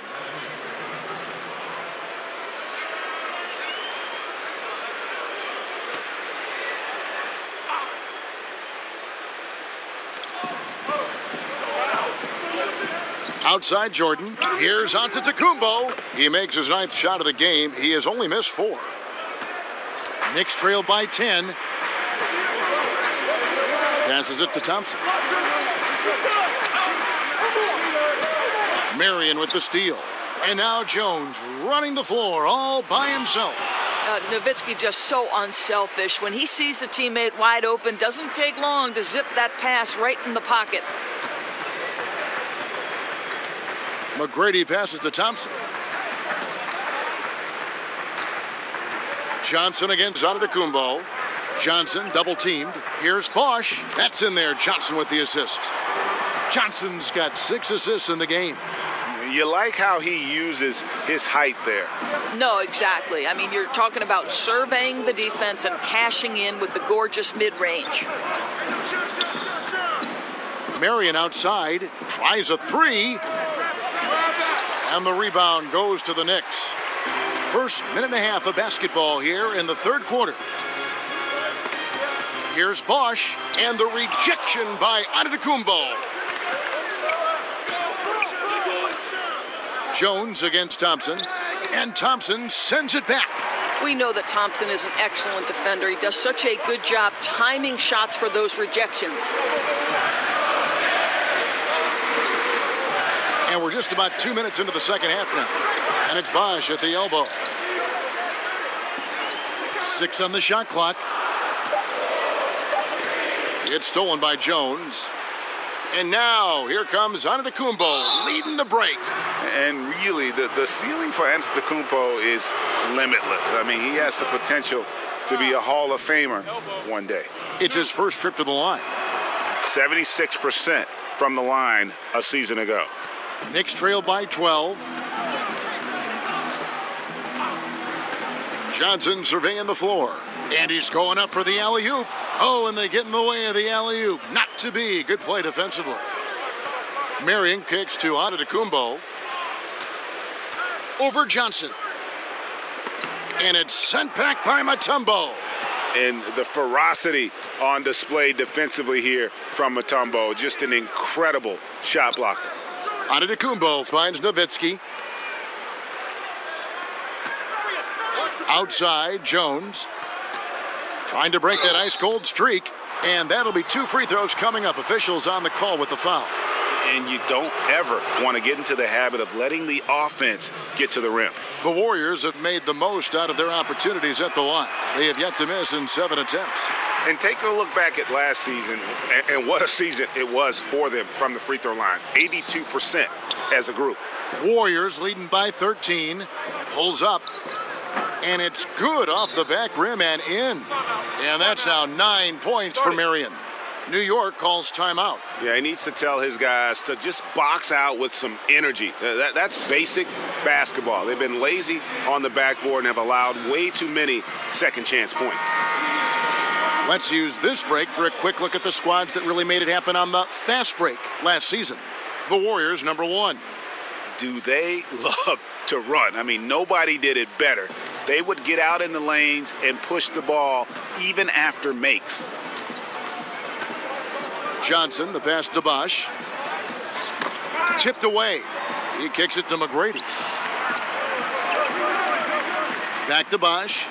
Outside Jordan. Here's Antetokounmpo. He makes his 9th shot of the game. He has only missed 4. Knicks trail by 10. Passes it to Thompson. Marion with the steal. And now Jones running the floor all by himself. Nowitzki just so unselfish. When he sees the teammate wide open, doesn't take long to zip that pass right in the pocket. McGrady passes to Thompson. Johnson against Antetokounmpo. Johnson double teamed. Here's Bosch. That's in there. Johnson with the assist. Johnson's got 6 assists in the game. You like how he uses his height there. No, exactly. I mean, you're talking about surveying the defense and cashing in with the gorgeous mid-range. Marion outside, tries a three, and the rebound goes to the Knicks. First minute and a half of basketball here in the third quarter. Here's Bosch, and the rejection by Antetokounmpo. Jones against Thompson, and Thompson sends it back. We know that Thompson is an excellent defender. He does such a good job timing shots for those rejections. And we're just about 2 minutes into the second half now. And it's Bosch at the elbow. 6 on the shot clock. It's stolen by Jones. And now, here comes Antetokounmpo leading the break. And really, the ceiling for Antetokounmpo is limitless. I mean, he has the potential to be a Hall of Famer one day. It's his first trip to the line. 76% from the line a season ago. Knicks trail by 12. Johnson surveying the floor. And he's going up for the alley-oop. Oh, and they get in the way of the alley-oop. Not to be. Good play defensively. Marion kicks to Antetokounmpo. Over Johnson. And it's sent back by Mutombo. And the ferocity on display defensively here from Mutombo. Just an incredible shot blocker. Antetokounmpo finds Nowitzki. Outside, Jones. Trying to break that ice-cold streak. And that'll be 2 free throws coming up. Officials on the call with the foul. And you don't ever want to get into the habit of letting the offense get to the rim. The Warriors have made the most out of their opportunities at the line. They have yet to miss in 7 attempts. And take a look back at last season, and what a season it was for them from the free throw line. 82% as a group. Warriors leading by 13. Pulls up. And it's good off the back rim and in. And that's now 9 points for Marion. New York calls timeout. Yeah, he needs to tell his guys to just box out with some energy. That's basic basketball. They've been lazy on the backboard and have allowed way too many second chance points. Let's use this break for a quick look at the squads that really made it happen on the fast break last season. The Warriors, number 1. Do they love to run? I mean, nobody did it better. They would get out in the lanes and push the ball even after makes. Johnson, the pass to Bosch. Tipped away. He kicks it to McGrady. Back to Bosch.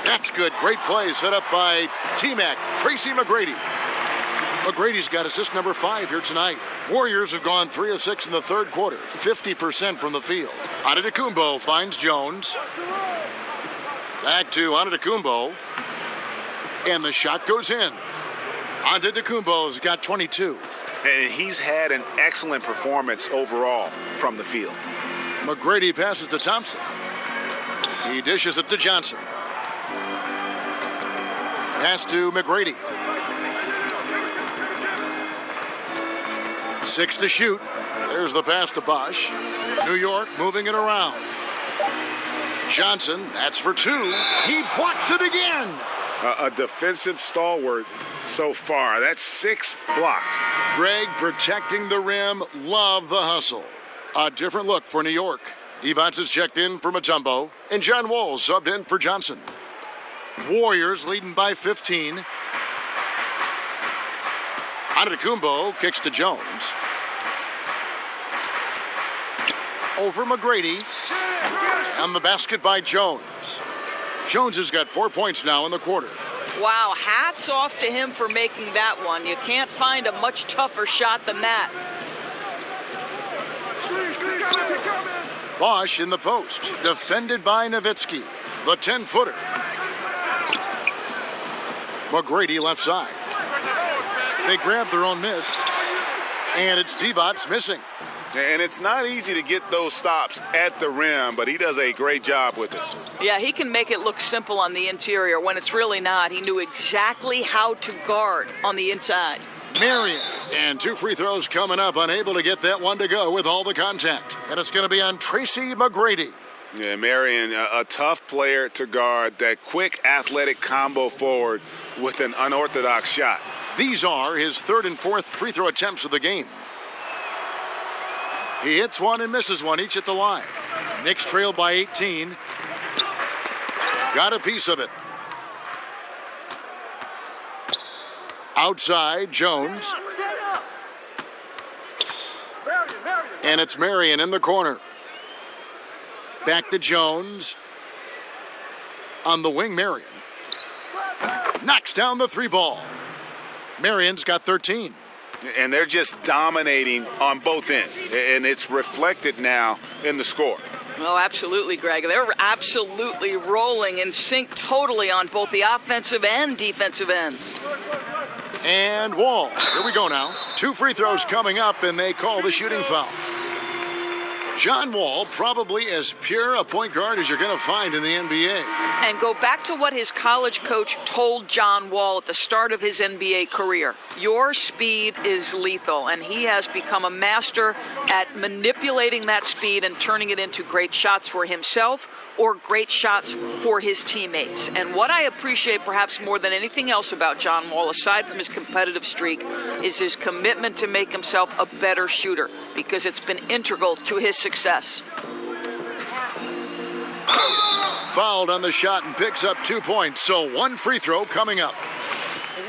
That's good. Great play set up by T-Mac, Tracy McGrady. McGrady's got assist number 5 here tonight. Warriors have gone 3 of 6 in the third quarter, 50% from the field. Antetokounmpo finds Jones. Back to Antetokounmpo. And the shot goes in. Antetokounmpo's got 22. And he's had an excellent performance overall from the field. McGrady passes to Thompson. He dishes it to Johnson. Pass to McGrady. 6 to shoot. There's the pass to Bosch. New York moving it around. Johnson, that's for 2. He blocks it again. A defensive stalwart so far. That's 6 blocks. Greg protecting the rim. Love the hustle. A different look for New York. Evans is checked in for Mutombo. And John Wall subbed in for Johnson. Warriors leading by 15. Antetokounmpo kicks to Jones. Over McGrady. And the basket by Jones. Jones has got 4 points now in the quarter. Wow, hats off to him for making that one. You can't find a much tougher shot than that. Bosch in the post. Defended by Nowitzki. The 10-footer. McGrady left side. They grab their own miss. And it's Divac missing. And it's not easy to get those stops at the rim, but he does a great job with it. Yeah, he can make it look simple on the interior when it's really not. He knew exactly how to guard on the inside. Marion. And 2 free throws coming up, unable to get that one to go with all the contact. And it's going to be on Tracy McGrady. Yeah, Marion, a tough player to guard. That quick athletic combo forward with an unorthodox shot. These are his 3rd and 4th free throw attempts of the game. He hits one and misses one, each at the line. Knicks trail by 18. Got a piece of it. Outside, Jones. And it's Marion in the corner. Back to Jones. On the wing, Marion. Knocks down the 3 ball. Marion's got 13. And they're just dominating on both ends. And it's reflected now in the score. Oh, absolutely, Greg. They're absolutely rolling in sync totally on both the offensive and defensive ends. And Wall. Here we go now. 2 free throws coming up, and they call the shooting foul. John Wall, probably as pure a point guard as you're going to find in the NBA. And go back to what his college coach told John Wall at the start of his NBA career. Your speed is lethal, and he has become a master at manipulating that speed and turning it into great shots for himself or great shots for his teammates. And what I appreciate perhaps more than anything else about John Wall, aside from his competitive streak, is his commitment to make himself a better shooter, because it's been integral to his success. Fouled on the shot and picks up 2 points, so 1 free throw coming up.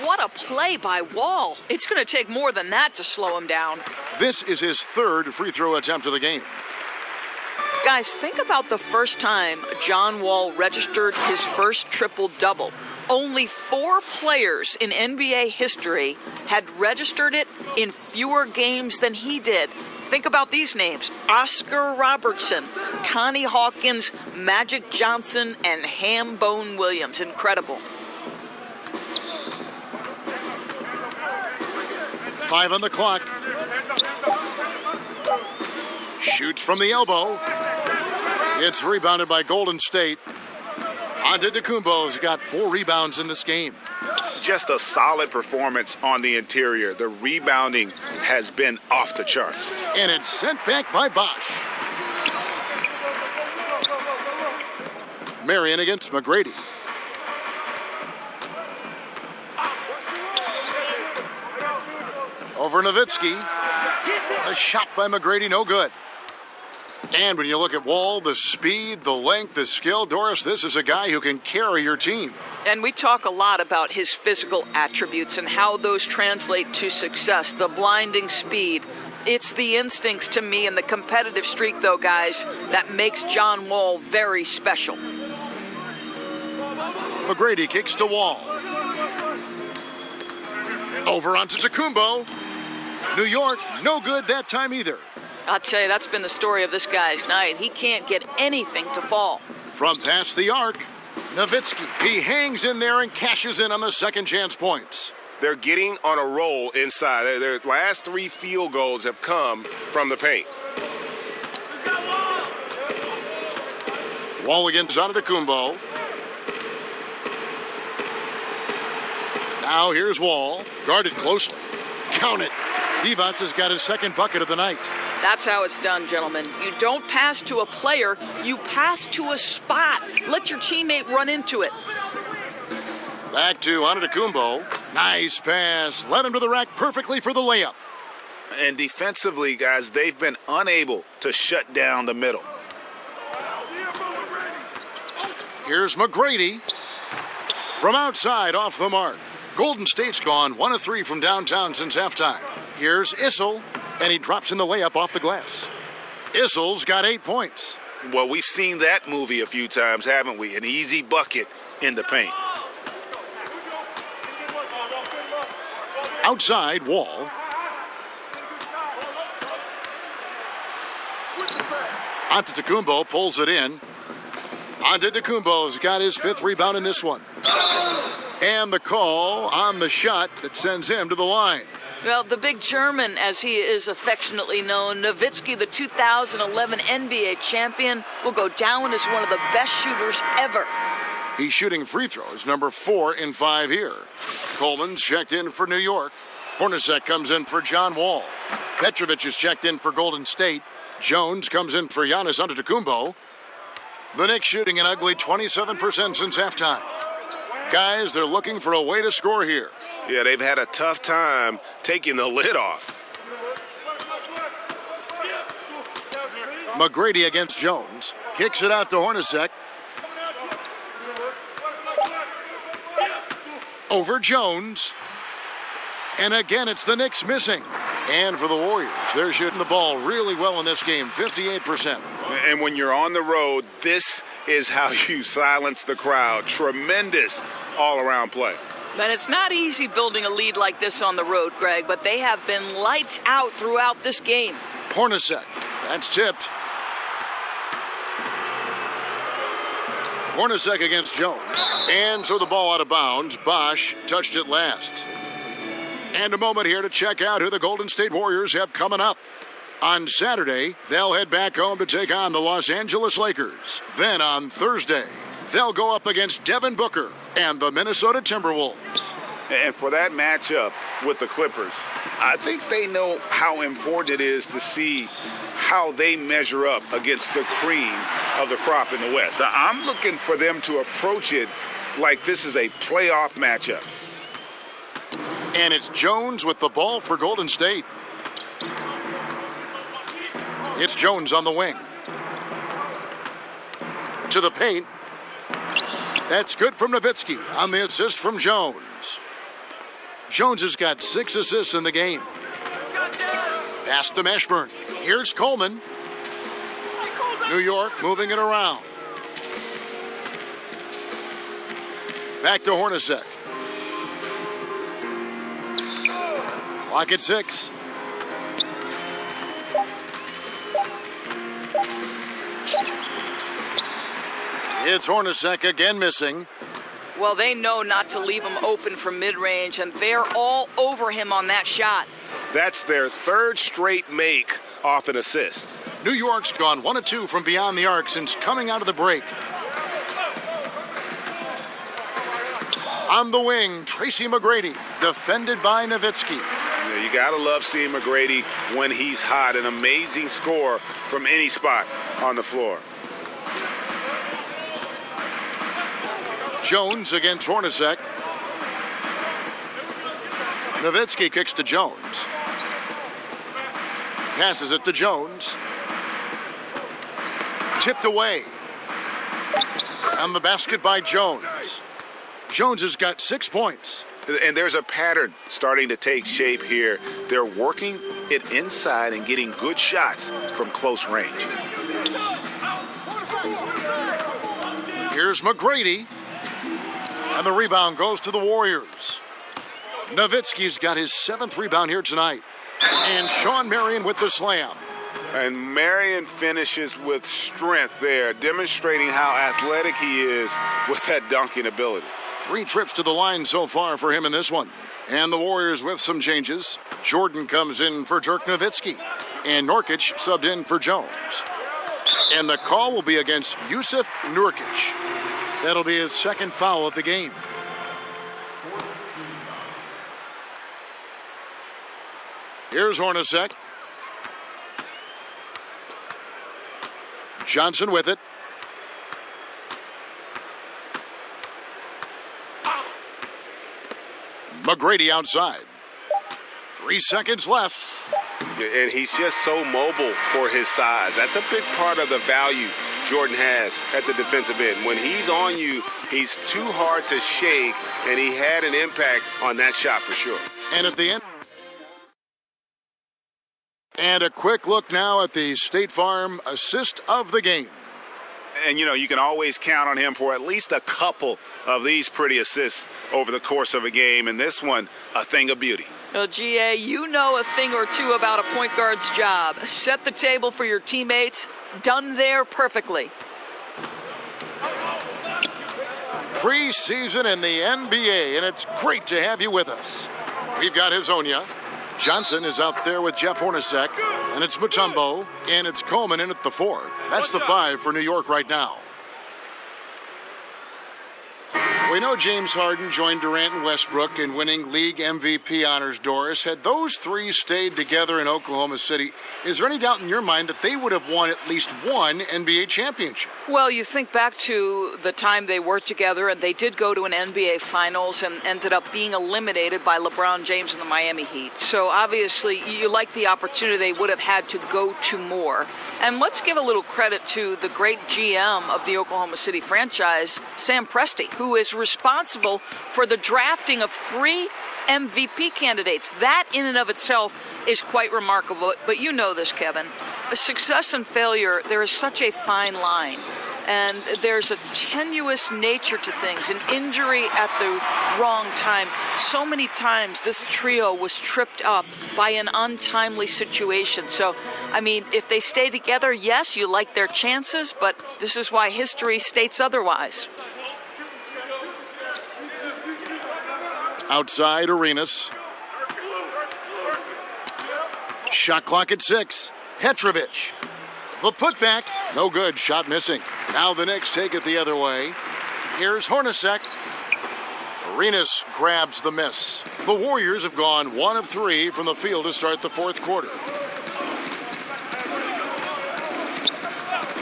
What a play by Wall. It's going to take more than that to slow him down. This is his 3rd free throw attempt of the game. Guys, think about the first time John Wall registered his first triple-double. Only 4 players in NBA history had registered it in fewer games than he did. Think about these names: Oscar Robertson, Connie Hawkins, Magic Johnson, and Hambone Williams. Incredible. 5 on the clock. Shoots from the elbow. It's rebounded by Golden State. Antetokounmpo's got 4 rebounds in this game. Just a solid performance on the interior. The rebounding has been off the charts. And it's sent back by Bosch. Marion against McGrady. Over Nowitzki. A shot by McGrady, no good. And when you look at Wall, the speed, the length, the skill, Doris, this is a guy who can carry your team. And we talk a lot about his physical attributes and how those translate to success, the blinding speed. It's the instincts to me and the competitive streak, though, guys, that makes John Wall very special. McGrady kicks to Wall. Over onto Antetokounmpo. New York, no good that time either. I'll tell you, that's been the story of this guy's night. He can't get anything to fall. From past the arc, Nowitzki. He hangs in there and cashes in on the second chance points. They're getting on a roll inside. Their last 3 field goals have come from the paint. Wall against Antetokounmpo. Now here's Wall, guarded closely. Count it. Divac has got his 2nd bucket of the night. That's how it's done, gentlemen. You don't pass to a player, you pass to a spot. Let your teammate run into it. Back to Antetokounmpo. Nice pass. Led him to the rack perfectly for the layup. And defensively, guys, they've been unable to shut down the middle. Here's McGrady. From outside, off the mark. Golden State's gone 1 of 3 from downtown since halftime. Here's Issel, and he drops in the layup off the glass. Issel's got 8 points. Well, we've seen that movie a few times, haven't we? An easy bucket in the paint. Outside, Wall. Antetokounmpo pulls it in. Antetokounmpo's got his 5th rebound in this one. And the call on the shot that sends him to the line. Well, the big German, as he is affectionately known, Nowitzki, the 2011 NBA champion, will go down as one of the best shooters ever. He's shooting free throws, number 4 in 5 here. Coleman's checked in for New York. Hornacek comes in for John Wall. Petrovic is checked in for Golden State. Jones comes in for Giannis Antetokounmpo. The Knicks shooting an ugly 27% since halftime. Guys, they're looking for a way to score here. Yeah, they've had a tough time taking the lid off. McGrady against Jones. Kicks it out to Hornacek. Over Jones. And again, it's the Knicks missing. And for the Warriors, they're shooting the ball really well in this game, 58%. And when you're on the road, this is how you silence the crowd. Tremendous all-around play. But it's not easy building a lead like this on the road, Greg, but they have been lights out throughout this game. Hornacek, that's tipped. Hornacek against Jones. And so the ball out of bounds. Bosch touched it last. And a moment here to check out who the Golden State Warriors have coming up. On Saturday, they'll head back home to take on the Los Angeles Lakers. Then on Thursday, they'll go up against Devin Booker and the Minnesota Timberwolves. And for that matchup with the Clippers, I think they know how important it is to see how they measure up against the cream of the crop in the West. I'm looking for them to approach it like this is a playoff matchup. And it's Jones with the ball for Golden State. It's Jones on the wing. To the paint. That's good from Nowitzki on the assist from Jones. Jones has got 6 assists in the game. Pass to Mashburn. Here's Coleman. New York moving it around. Back to Hornacek. Clock at 6. It's Hornacek again missing. Well, they know not to leave him open from mid-range, and they're all over him on that shot. That's their 3rd straight make off an assist. New York's gone 1 of 2 from beyond the arc since coming out of the break. On the wing, Tracy McGrady, defended by Nowitzki. Yeah, you gotta love seeing McGrady when he's hot. An amazing score from any spot on the floor. Jones against Hornacek. Nowitzki kicks to Jones. Passes it to Jones. Tipped away. On the basket by Jones. Jones has got 6 points. And there's a pattern starting to take shape here. They're working it inside and getting good shots from close range. Here's McGrady. And the rebound goes to the Warriors. Nowitzki's got his 7th rebound here tonight. And Sean Marion with the slam. And Marion finishes with strength there, demonstrating how athletic he is with that dunking ability. 3 trips to the line so far for him in this one. And the Warriors with some changes. Jordan comes in for Dirk Nowitzki. And Nurkic subbed in for Jones. And the call will be against Yusuf Nurkic. That'll be his 2nd foul of the game. Here's Hornacek. Johnson with it. McGrady outside. 3 seconds left. And he's just so mobile for his size. That's a big part of the value Jordan has at the defensive end. When he's on you, he's too hard to shake, and he had an impact on that shot for sure. And at the end. And a quick look now at the State Farm assist of the game. And, you can always count on him for at least a couple of these pretty assists over the course of a game. And this one, a thing of beauty. Well, G.A., you know a thing or two about a point guard's job. Set the table for your teammates. Done there perfectly. Preseason in the NBA, and it's great to have you with us. We've got Hezonja. Johnson is out there with Jeff Hornacek, and it's Mutombo, and it's Coleman in at the 4. That's the 5 for New York right now. We know James Harden joined Durant and Westbrook in winning league MVP honors, Doris. Had those three stayed together in Oklahoma City, is there any doubt in your mind that they would have won at least one NBA championship? Well, you think back to the time they were together, and they did go to an NBA Finals and ended up being eliminated by LeBron James and the Miami Heat. So obviously, you like the opportunity they would have had to go to more. And let's give a little credit to the great GM of the Oklahoma City franchise, Sam Presti, who is responsible for the drafting of 3 MVP candidates. That in and of itself is quite remarkable. But you know this, Kevin. Success and failure, there is such a fine line. And there's a tenuous nature to things, an injury at the wrong time. So many times this trio was tripped up by an untimely situation. So, I mean, if they stay together, yes, you like their chances, but this is why history states otherwise. Outside Arenas. Shot clock at 6. Petrovic. The putback. No good. Shot missing. Now the Knicks take it the other way. Here's Hornacek. Arenas grabs the miss. The Warriors have gone 1 of 3 from the field to start the fourth quarter.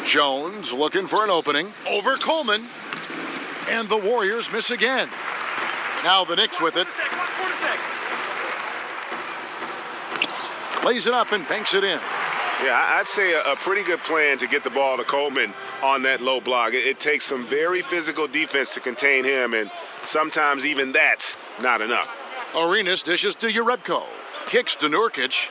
Jones looking for an opening. Over Coleman. And the Warriors miss again. Now the Knicks with it. Lays it up and banks it in. Yeah, I'd say a pretty good plan to get the ball to Coleman on that low block. It takes some very physical defense to contain him, and sometimes even that's not enough. Arenas dishes to Jerebko. Kicks to Nurkic.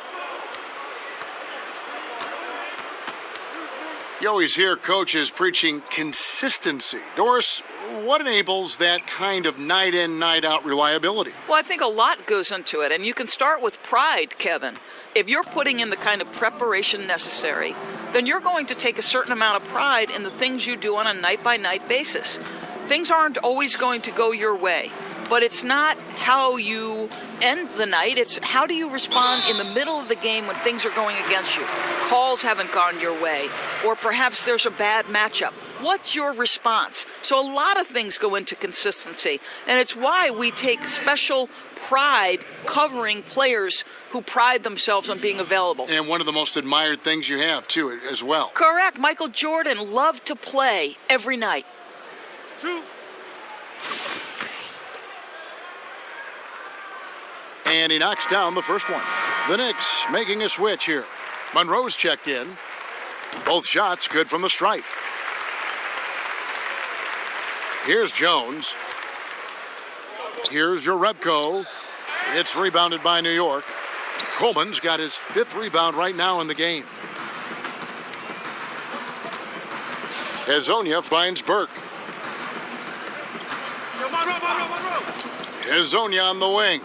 You always hear coaches preaching consistency. Doris, what enables that kind of night in, night out reliability? Well, I think a lot goes into it, and you can start with pride, Kevin. If you're putting in the kind of preparation necessary, then you're going to take a certain amount of pride in the things you do on a night-by-night basis. Things aren't always going to go your way, but it's not how you end the night. It's how do you respond in the middle of the game when things are going against you. Calls haven't gone your way, or perhaps there's a bad matchup. What's your response? So a lot of things go into consistency, and it's why we take special pride covering players who pride themselves on being available. And one of the most admired things you have, too, as well. Correct. Michael Jordan loved to play every night. 2. And he knocks down the first one. The Knicks making a switch here. Monroe's checked in. Both shots good from the stripe. Here's Jones. Here's Jerebko. It's rebounded by New York. Coleman's got his 5th rebound right now in the game. Hezonja finds Burke. Hezonja on the wing.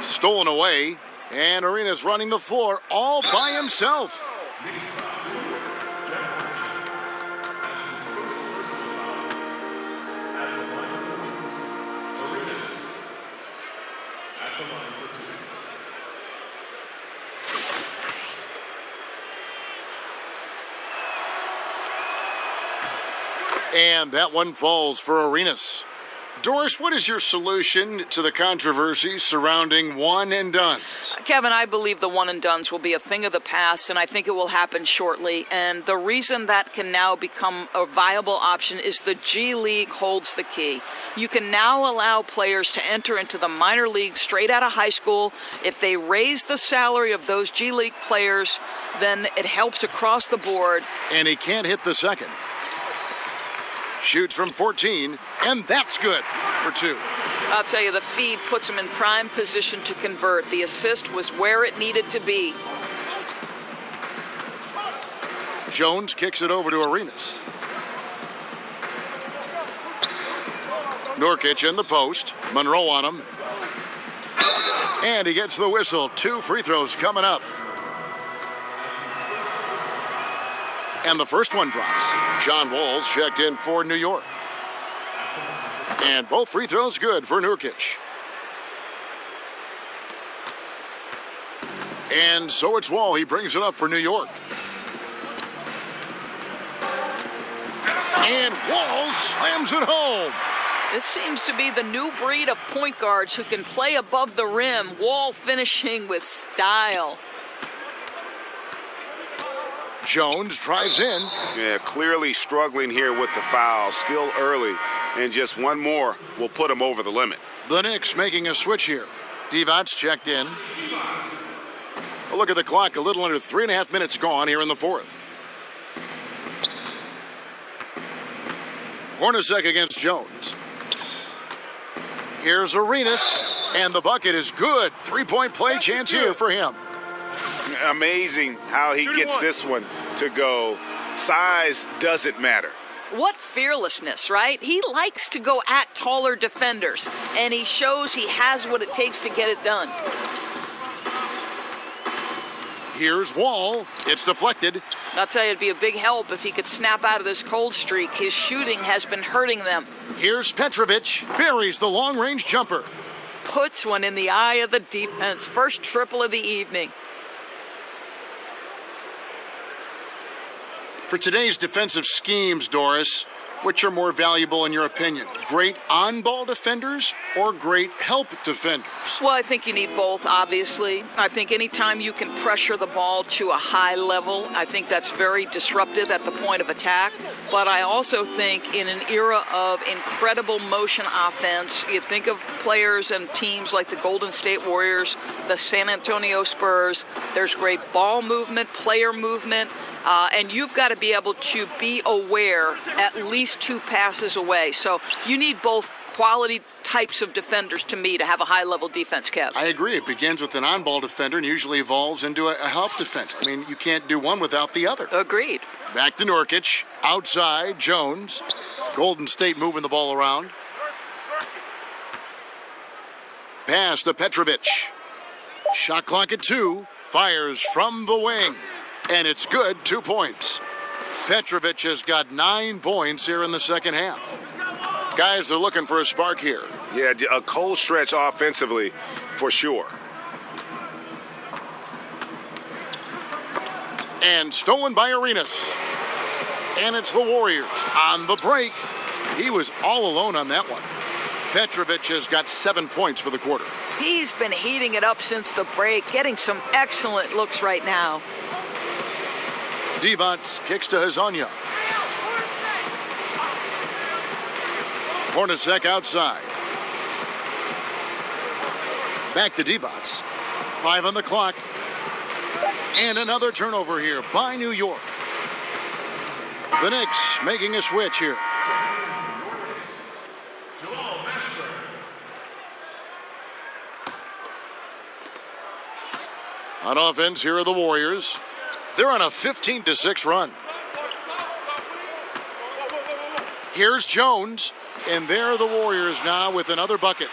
Stolen away. And Arenas running the floor all by himself. And that one falls for Arenas. Doris, what is your solution to the controversy surrounding one and dones? Kevin, I believe the one and dones will be a thing of the past, and I think it will happen shortly. And the reason that can now become a viable option is the G League holds the key. You can now allow players to enter into the minor league straight out of high school. If they raise the salary of those G League players, then it helps across the board. And he can't hit the second. Shoots from 14, and that's good for 2. I'll tell you, the feed puts him in prime position to convert. The assist was where it needed to be. Jones kicks it over to Arenas. Nurkic in the post. Monroe on him. And he gets the whistle. 2 free throws coming up. And the first one drops. John Wall's checked in for New York. And both free throws good for Nurkic. And so it's Wall. He brings it up for New York. And Wall's slams it home. This seems to be the new breed of point guards who can play above the rim. Wall finishing with style. Jones drives in. Yeah, clearly struggling here with the foul. Still early, and just one more will put him over the limit. The Knicks making a switch here. Divac checked in. A look at the clock. A little under 3.5 minutes gone here in the fourth. Hornacek against Jones. Here's Arenas, and the bucket is good. 3-point play chance here for him. Amazing how he gets this one to go. Size doesn't matter. What fearlessness, right? He likes to go at taller defenders, and he shows he has what it takes to get it done. Here's Wall. It's deflected. I'll tell you, it'd be a big help if he could snap out of this cold streak. His shooting has been hurting them. Here's Petrovic. Buries the long-range jumper. Puts one in the eye of the defense. First triple of the evening. For today's defensive schemes, Doris, which are more valuable in your opinion? Great on-ball defenders or great help defenders? Well, I think you need both, obviously. I think anytime you can pressure the ball to a high level, I think that's very disruptive at the point of attack. But I also think in an era of incredible motion offense, you think of players and teams like the Golden State Warriors, the San Antonio Spurs, there's great ball movement, player movement, and you've got to be able to be aware at least 2 passes away. So you need both quality types of defenders, to me, to have a high-level defense, Kev. I agree. It begins with an on-ball defender and usually evolves into a help defender. I mean, you can't do one without the other. Agreed. Back to Nurkic. Outside, Jones. Golden State moving the ball around. Pass to Petrovic. Shot clock at 2. Fires from the wing. And it's good, 2 points. Petrovic has got 9 points here in the second half. Guys are looking for a spark here. Yeah, a cold stretch offensively, for sure. And stolen by Arenas. And it's the Warriors on the break. He was all alone on that one. Petrovic has got 7 points for the quarter. He's been heating it up since the break, getting some excellent looks right now. Divac kicks to Hazonia. Hornacek outside. Back to Divac. 5 on the clock. And another turnover here by New York. The Knicks making a switch here. On offense, here are the Warriors. They're on a 15-6 run. Here's Jones, and there are the Warriors now with another bucket.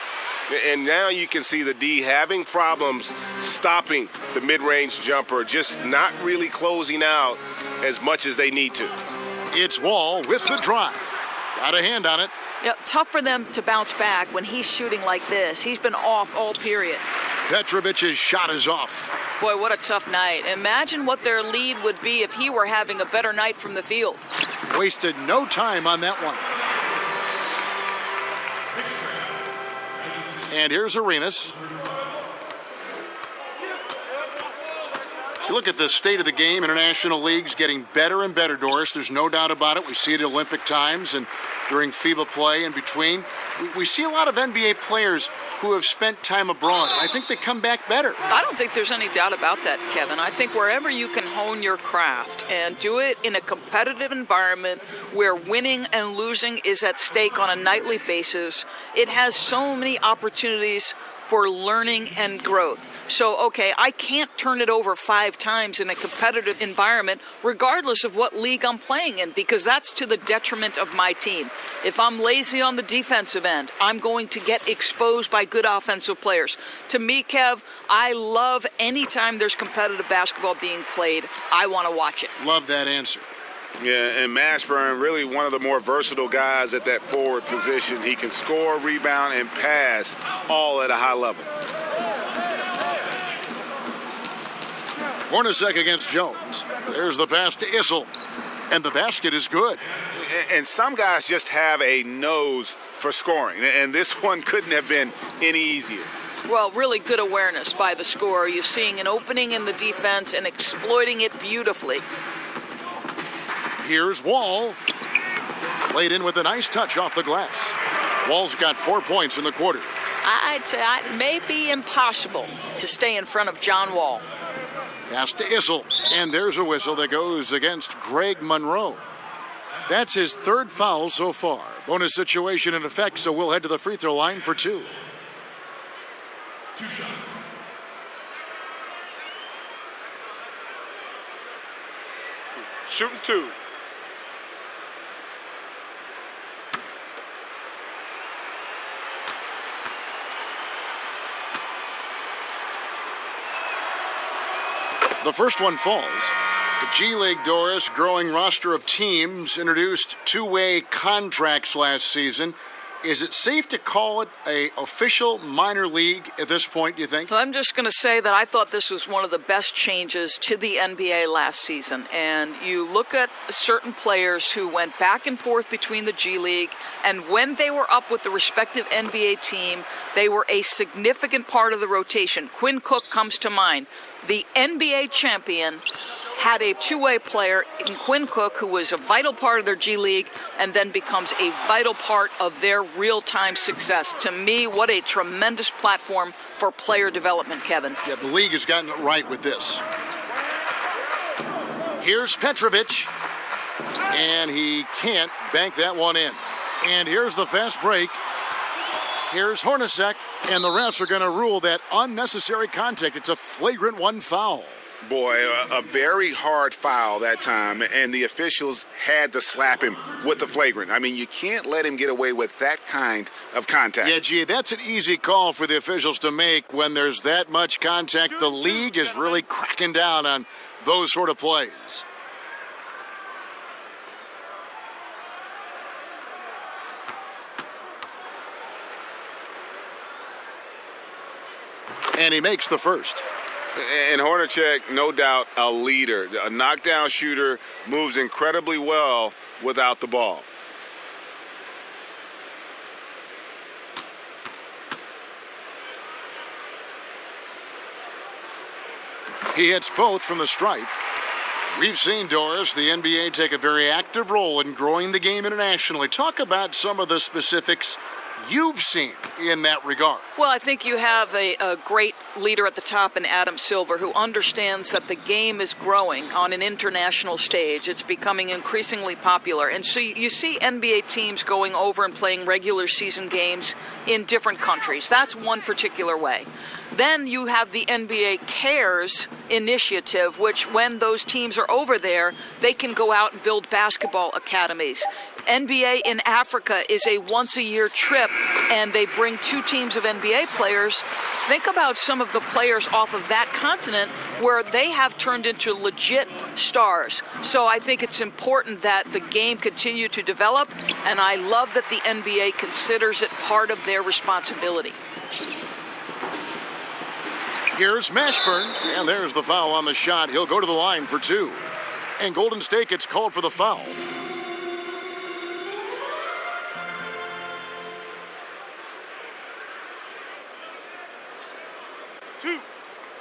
And now you can see the D having problems stopping the mid-range jumper, just not really closing out as much as they need to. It's Wall with the drive. Got a hand on it. Yeah, tough for them to bounce back when he's shooting like this. He's been off all period. Petrovic's shot is off. Boy, what a tough night. Imagine what their lead would be if he were having a better night from the field. Wasted no time on that one. And here's Arenas. You look at the state of the game. International leagues getting better and better, Doris. There's no doubt about it. We see it at Olympic times and during FIBA play in between. We see a lot of NBA players who have spent time abroad. I think they come back better. I don't think there's any doubt about that, Kevin. I think wherever you can hone your craft and do it in a competitive environment where winning and losing is at stake on a nightly basis, it has so many opportunities for learning and growth. So, okay, I can't turn it over 5 times in a competitive environment, regardless of what league I'm playing in, because that's to the detriment of my team. If I'm lazy on the defensive end, I'm going to get exposed by good offensive players. To me, Kev, I love any time there's competitive basketball being played. I want to watch it. Love that answer. Yeah, and Mashburn, really one of the more versatile guys at that forward position. He can score, rebound, and pass all at a high level. Hornacek against Jones. There's the pass to Issel. And the basket is good. And some guys just have a nose for scoring, and this one couldn't have been any easier. Well, really good awareness by the scorer. You're seeing an opening in the defense and exploiting it beautifully. Here's Wall. Laid in with a nice touch off the glass. Wall's got 4 points in the quarter. I'd say it may be impossible to stay in front of John Wall. Pass to Issel, and there's a whistle that goes against Greg Monroe. That's his third foul so far. Bonus situation in effect, so we'll head to the free throw line for 2. Shooting 2. The first one falls. The G League, Doris, growing roster of teams, introduced two-way contracts last season. Is it safe to call it a official minor league at this point, do you think? So I'm just going to say that I thought this was one of the best changes to the NBA last season. And you look at certain players who went back and forth between the G League, and when they were up with the respective NBA team, they were a significant part of the rotation. Quinn Cook comes to mind. The NBA champion had a two-way player in Quinn Cook who was a vital part of their G League and then becomes a vital part of their real-time success. To me, what a tremendous platform for player development, Kevin. Yeah, the league has gotten it right with this. Here's Petrovic, and he can't bank that one in. And here's the fast break. Here's Hornacek, and the refs are going to rule that unnecessary contact. It's a flagrant 1 foul. Boy, a very hard foul that time, and the officials had to slap him with the flagrant. I mean, you can't let him get away with that kind of contact. Yeah, gee, that's an easy call for the officials to make when there's that much contact. The league is really cracking down on those sort of plays. And he makes the first. And Hornacek, no doubt, a leader. A knockdown shooter, moves incredibly well without the ball. He hits both from the stripe. We've seen, Doris, the NBA take a very active role in growing the game internationally. Talk about some of the specifics you've seen in that regard. Well, I think you have a great leader at the top in Adam Silver who understands that the game is growing on an international stage. It's becoming increasingly popular. And so you see NBA teams going over and playing regular season games in different countries. That's one particular way. Then you have the NBA Cares initiative, which when those teams are over there, they can go out and build basketball academies. NBA in Africa is a once-a-year trip, and they bring 2 teams of NBA players. Think about some of the players off of that continent where they have turned into legit stars. So I think it's important that the game continue to develop, and I love that the NBA considers it part of their responsibility. Here's Mashburn, and there's the foul on the shot. He'll go to the line for 2. And Golden State gets called for the foul.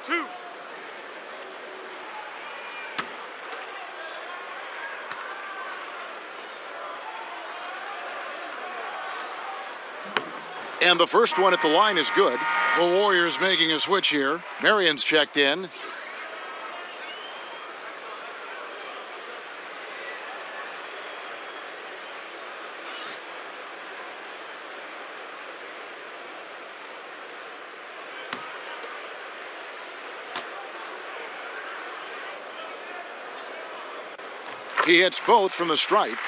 Two. And the first one at the line is good. The Warriors making a switch here. Marion's checked in. He hits both from the stripe.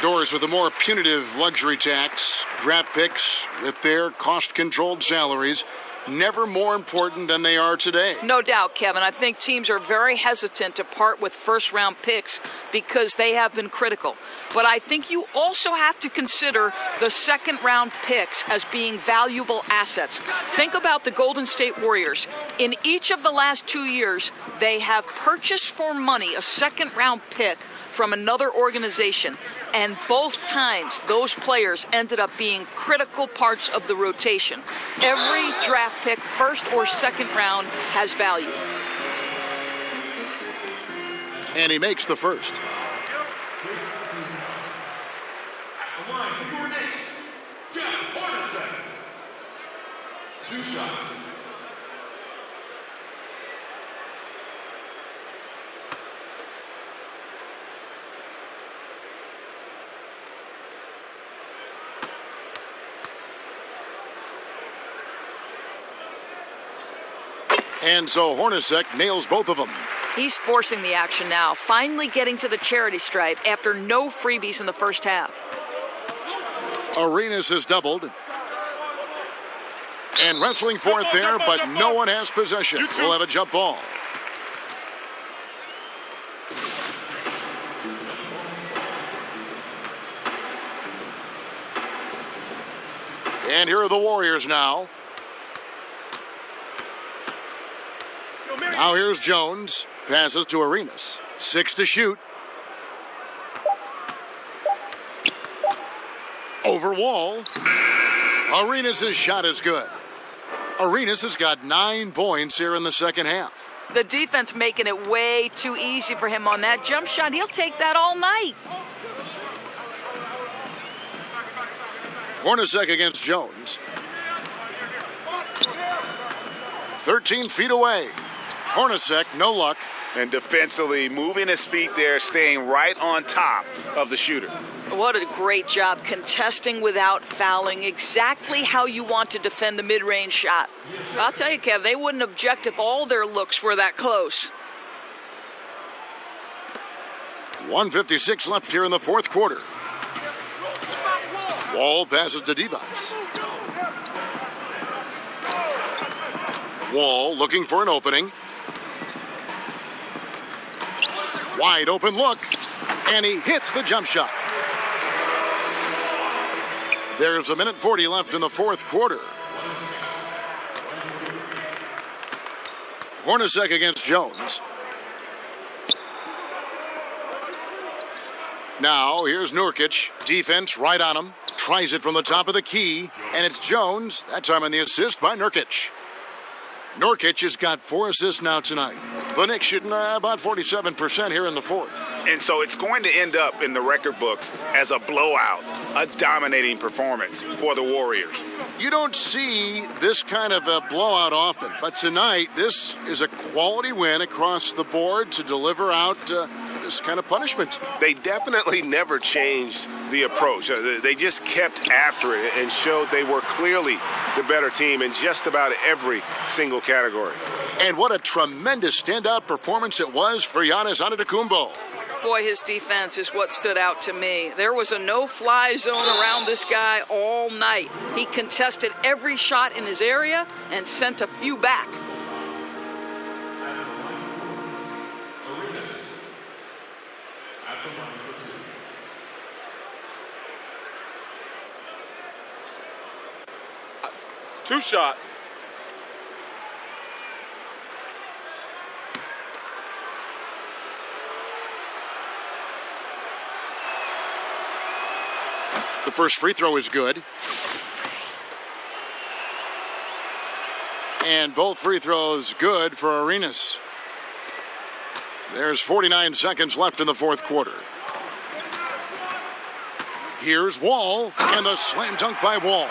Doors with a more punitive luxury tax. Draft picks with their cost-controlled salaries never more important than they are today. No doubt, Kevin. I think teams are very hesitant to part with first-round picks because they have been critical. But I think you also have to consider the second-round picks as being valuable assets. Think about the Golden State Warriors. In each of the last 2 years, they have purchased for money a second-round pick from another organization, and both times those players ended up being critical parts of the rotation. Every draft pick, first or second round, has value. And he makes the first. At the line for your Knicks, Jeff Hornacek. 2 shots. And so Hornacek nails both of them. He's forcing the action now, finally getting to the charity stripe after no freebies in the first half. Arenas has doubled. And wrestling for it there, but no one has possession. We'll have a jump ball. And here are the Warriors now. Now here's Jones. Passes to Arenas. 6 to shoot. Over Wall. Arenas' shot is good. Arenas has got 9 points here in the second half. The defense making it way too easy for him on that jump shot. He'll take that all night. Hornacek against Jones. 13 feet away. Hornacek, no luck. And defensively, moving his feet there, staying right on top of the shooter. What a great job contesting without fouling. Exactly how you want to defend the mid-range shot. I'll tell you, Kev, they wouldn't object if all their looks were that close. 1:56 left here in the fourth quarter. Wall passes to Divac. Wall looking for an opening. Wide open look, and he hits the jump shot. There's 1:40 left in the fourth quarter. Hornacek against Jones. Now here's Nurkic. Defense right on him. Tries it from the top of the key, and it's Jones. That time on the assist by Nurkic. Nurkic has got 4 assists now tonight. The Knicks shooting about 47% here in the fourth. And so it's going to end up in the record books as a blowout, a dominating performance for the Warriors. You don't see this kind of a blowout often, but tonight this is a quality win across the board to deliver out this kind of punishment. They definitely never changed the approach. They just kept after it and showed they were clearly the better team in just about every single category. And what a tremendous standout performance it was for Giannis Antetokounmpo. Boy, his defense is what stood out to me. There was a no-fly zone around this guy all night. He contested every shot in his area and sent a few back. Two shots. The first free throw is good. And both free throws good for Arenas. There's 49 seconds left in the fourth quarter. Here's Wall, and the slam dunk by Wall.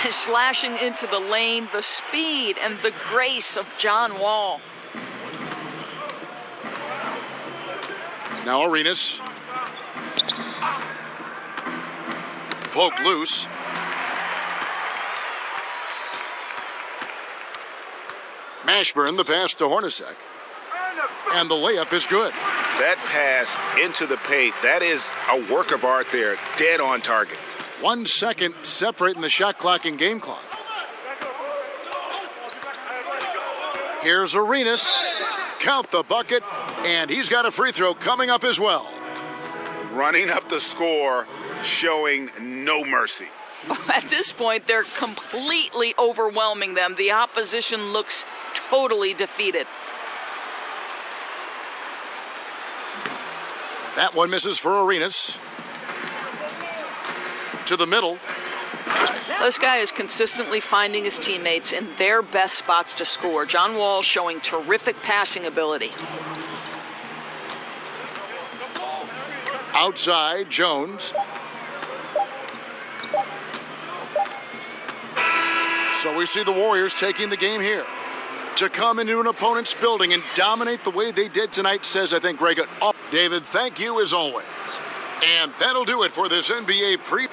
Slashing into the lane, the speed and the grace of John Wall. Now Arenas. Poked loose. Mashburn, the pass to Hornacek. And the layup is good. That pass into the paint, that is a work of art there, dead on target. 1 second separating the shot clock and game clock. Here's Arenas. Count the bucket, and he's got a free throw coming up as well. Running up the score, showing no mercy. At this point, they're completely overwhelming them. The opposition looks totally defeated. That one misses for Arenas. To the middle. This guy is consistently finding his teammates in their best spots to score. John Wall showing terrific passing ability. Outside, Jones. So we see the Warriors taking the game here. To come into an opponent's building and dominate the way they did tonight says, I think, Greg, David, thank you as always. And that'll do it for this NBA pre.